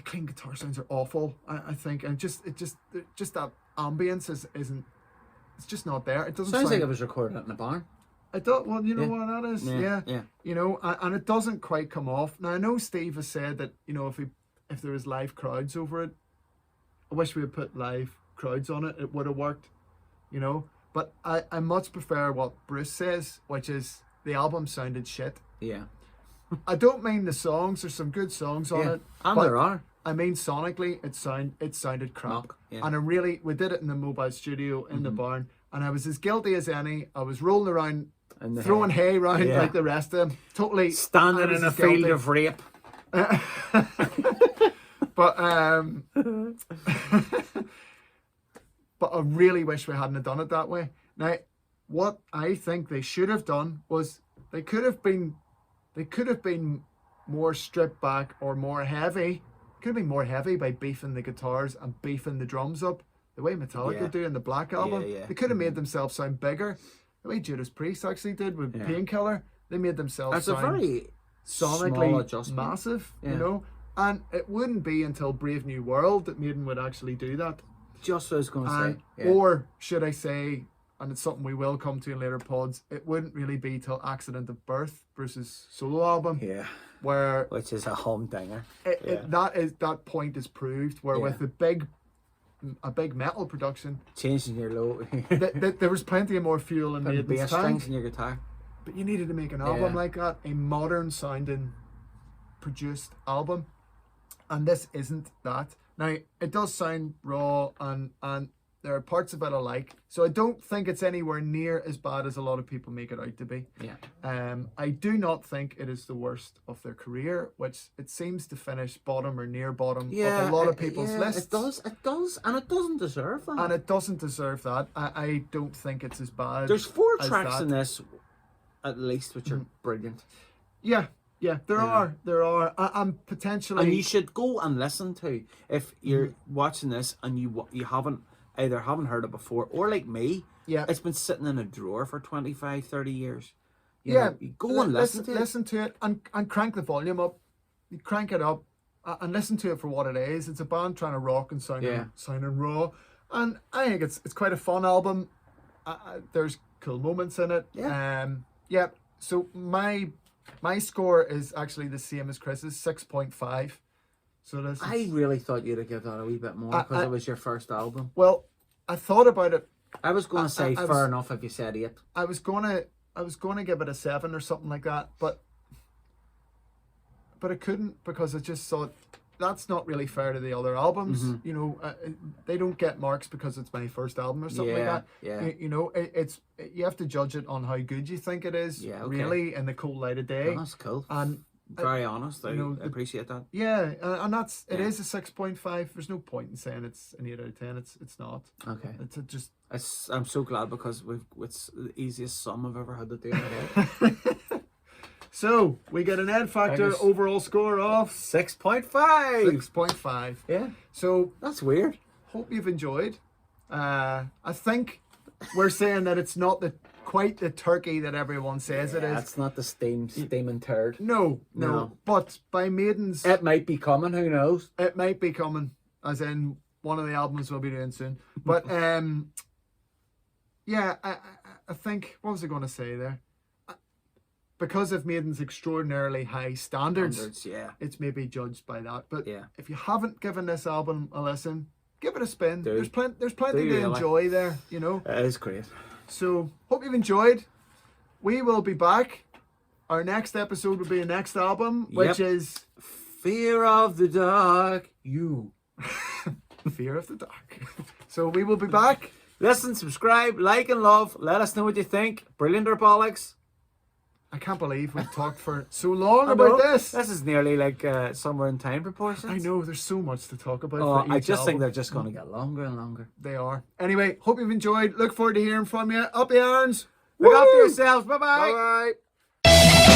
clean guitar sounds are awful, I think, and just that ambience isn't. It's just not there. It doesn't sounds sound like it was recorded in a barn. I don't. Well, you know what that is. Yeah. You know, and it doesn't quite come off. Now I know Steve has said that, you know, if there was live crowds over it, I wish we had put live crowds on it. It would have worked. You know, but I much prefer what Bruce says, which is the album sounded shit. Yeah. I don't mean the songs. There's some good songs on it. And there are. I mean, sonically, it sounded crap. Yeah. And we did it in the mobile studio in the barn, and I was as guilty as any. I was rolling around, throwing hay around like the rest of them. Totally standing in a field of rape. But but I really wish we hadn't have done it that way. Now, what I think they should have done was they could have been more stripped back or more heavy. Could have been more heavy by beefing the guitars and beefing the drums up the way Metallica do in the Black Album. They could have made themselves sound bigger the way Judas Priest actually did with Painkiller. They made themselves sound very sonically massive, you know. And it wouldn't be until Brave New World that Maiden would actually do that. Just what I was going to say. Or should I say, and it's something we will come to in later pods, it wouldn't really be till Accident of Birth, Bruce's solo album. Yeah. Which is a humdinger. That point is proved. Where with a big metal production, changing your low, there was plenty of more fuel in the bass strings in your guitar. But you needed to make an album like that, a modern sounding produced album, and this isn't that. Now it does sound raw, and there are parts of it I like, so I don't think it's anywhere near as bad as a lot of people make it out to be. I do not think it is the worst of their career, which it seems to finish bottom or near bottom of a lot of people's lists. It does, and it doesn't deserve that. And it doesn't deserve that. I don't think it's as bad. There's 4 tracks in this, at least, which are brilliant. Yeah, there are. And potentially, and you should go and listen to, if you're watching this and you haven't heard it before, or like me, it's been sitting in a drawer for 25, 30 years. You know, you go and listen to it and crank the volume up. You crank it up and listen to it for what it is. It's a band trying to rock and sounding raw, and I think it's quite a fun album. There's cool moments in it. So my score is actually the same as Chris's, 6.5. So I really thought you'd have given that a wee bit more because it was your first album. Well, I thought about it. I was going to say fair enough if you said 8. I was going to give it a 7 or something like that, but I couldn't, because I just thought that's not really fair to the other albums. You know, they don't get marks because it's my first album or something like that. You know, you have to judge it on how good you think it is. Really, in the cold light of day. Oh, that's cool. And very honest. I appreciate that. Yeah, and it is a 6.5. There's no point in saying it's an 8 out of 10. It's not. Okay. I'm so glad, because it's the easiest sum I've ever had to do in my head. So we get an Ed Factor overall score of 6.5. 6.5. Yeah. So that's weird. Hope you've enjoyed. I think we're saying that it's not quite the turkey that everyone says it is. It's not the steaming turd. No. But by Maiden's, it might be coming. Who knows? It might be coming, as in one of the albums we'll be doing soon. But I think, what was I going to say there? Because of Maiden's extraordinarily high standards, it's maybe judged by that. But if you haven't given this album a listen, give it a spin. There's plenty to enjoy there, you know. It is great. So, hope you've enjoyed. We will be back. Our next episode will be the next album, which is Fear of the Dark. Fear of the Dark. So we will be back. Listen, subscribe, like and love. Let us know what you think. Brilliant or bollocks. I can't believe we've talked for so long about this. This is nearly like Somewhere in Time proportions. I know, there's so much to talk about. Oh, I just think album. they're just going to get longer and longer. They are. Anyway, hope you've enjoyed. Look forward to hearing from you. Up the irons. Look after yourselves. Bye-bye. Bye-bye.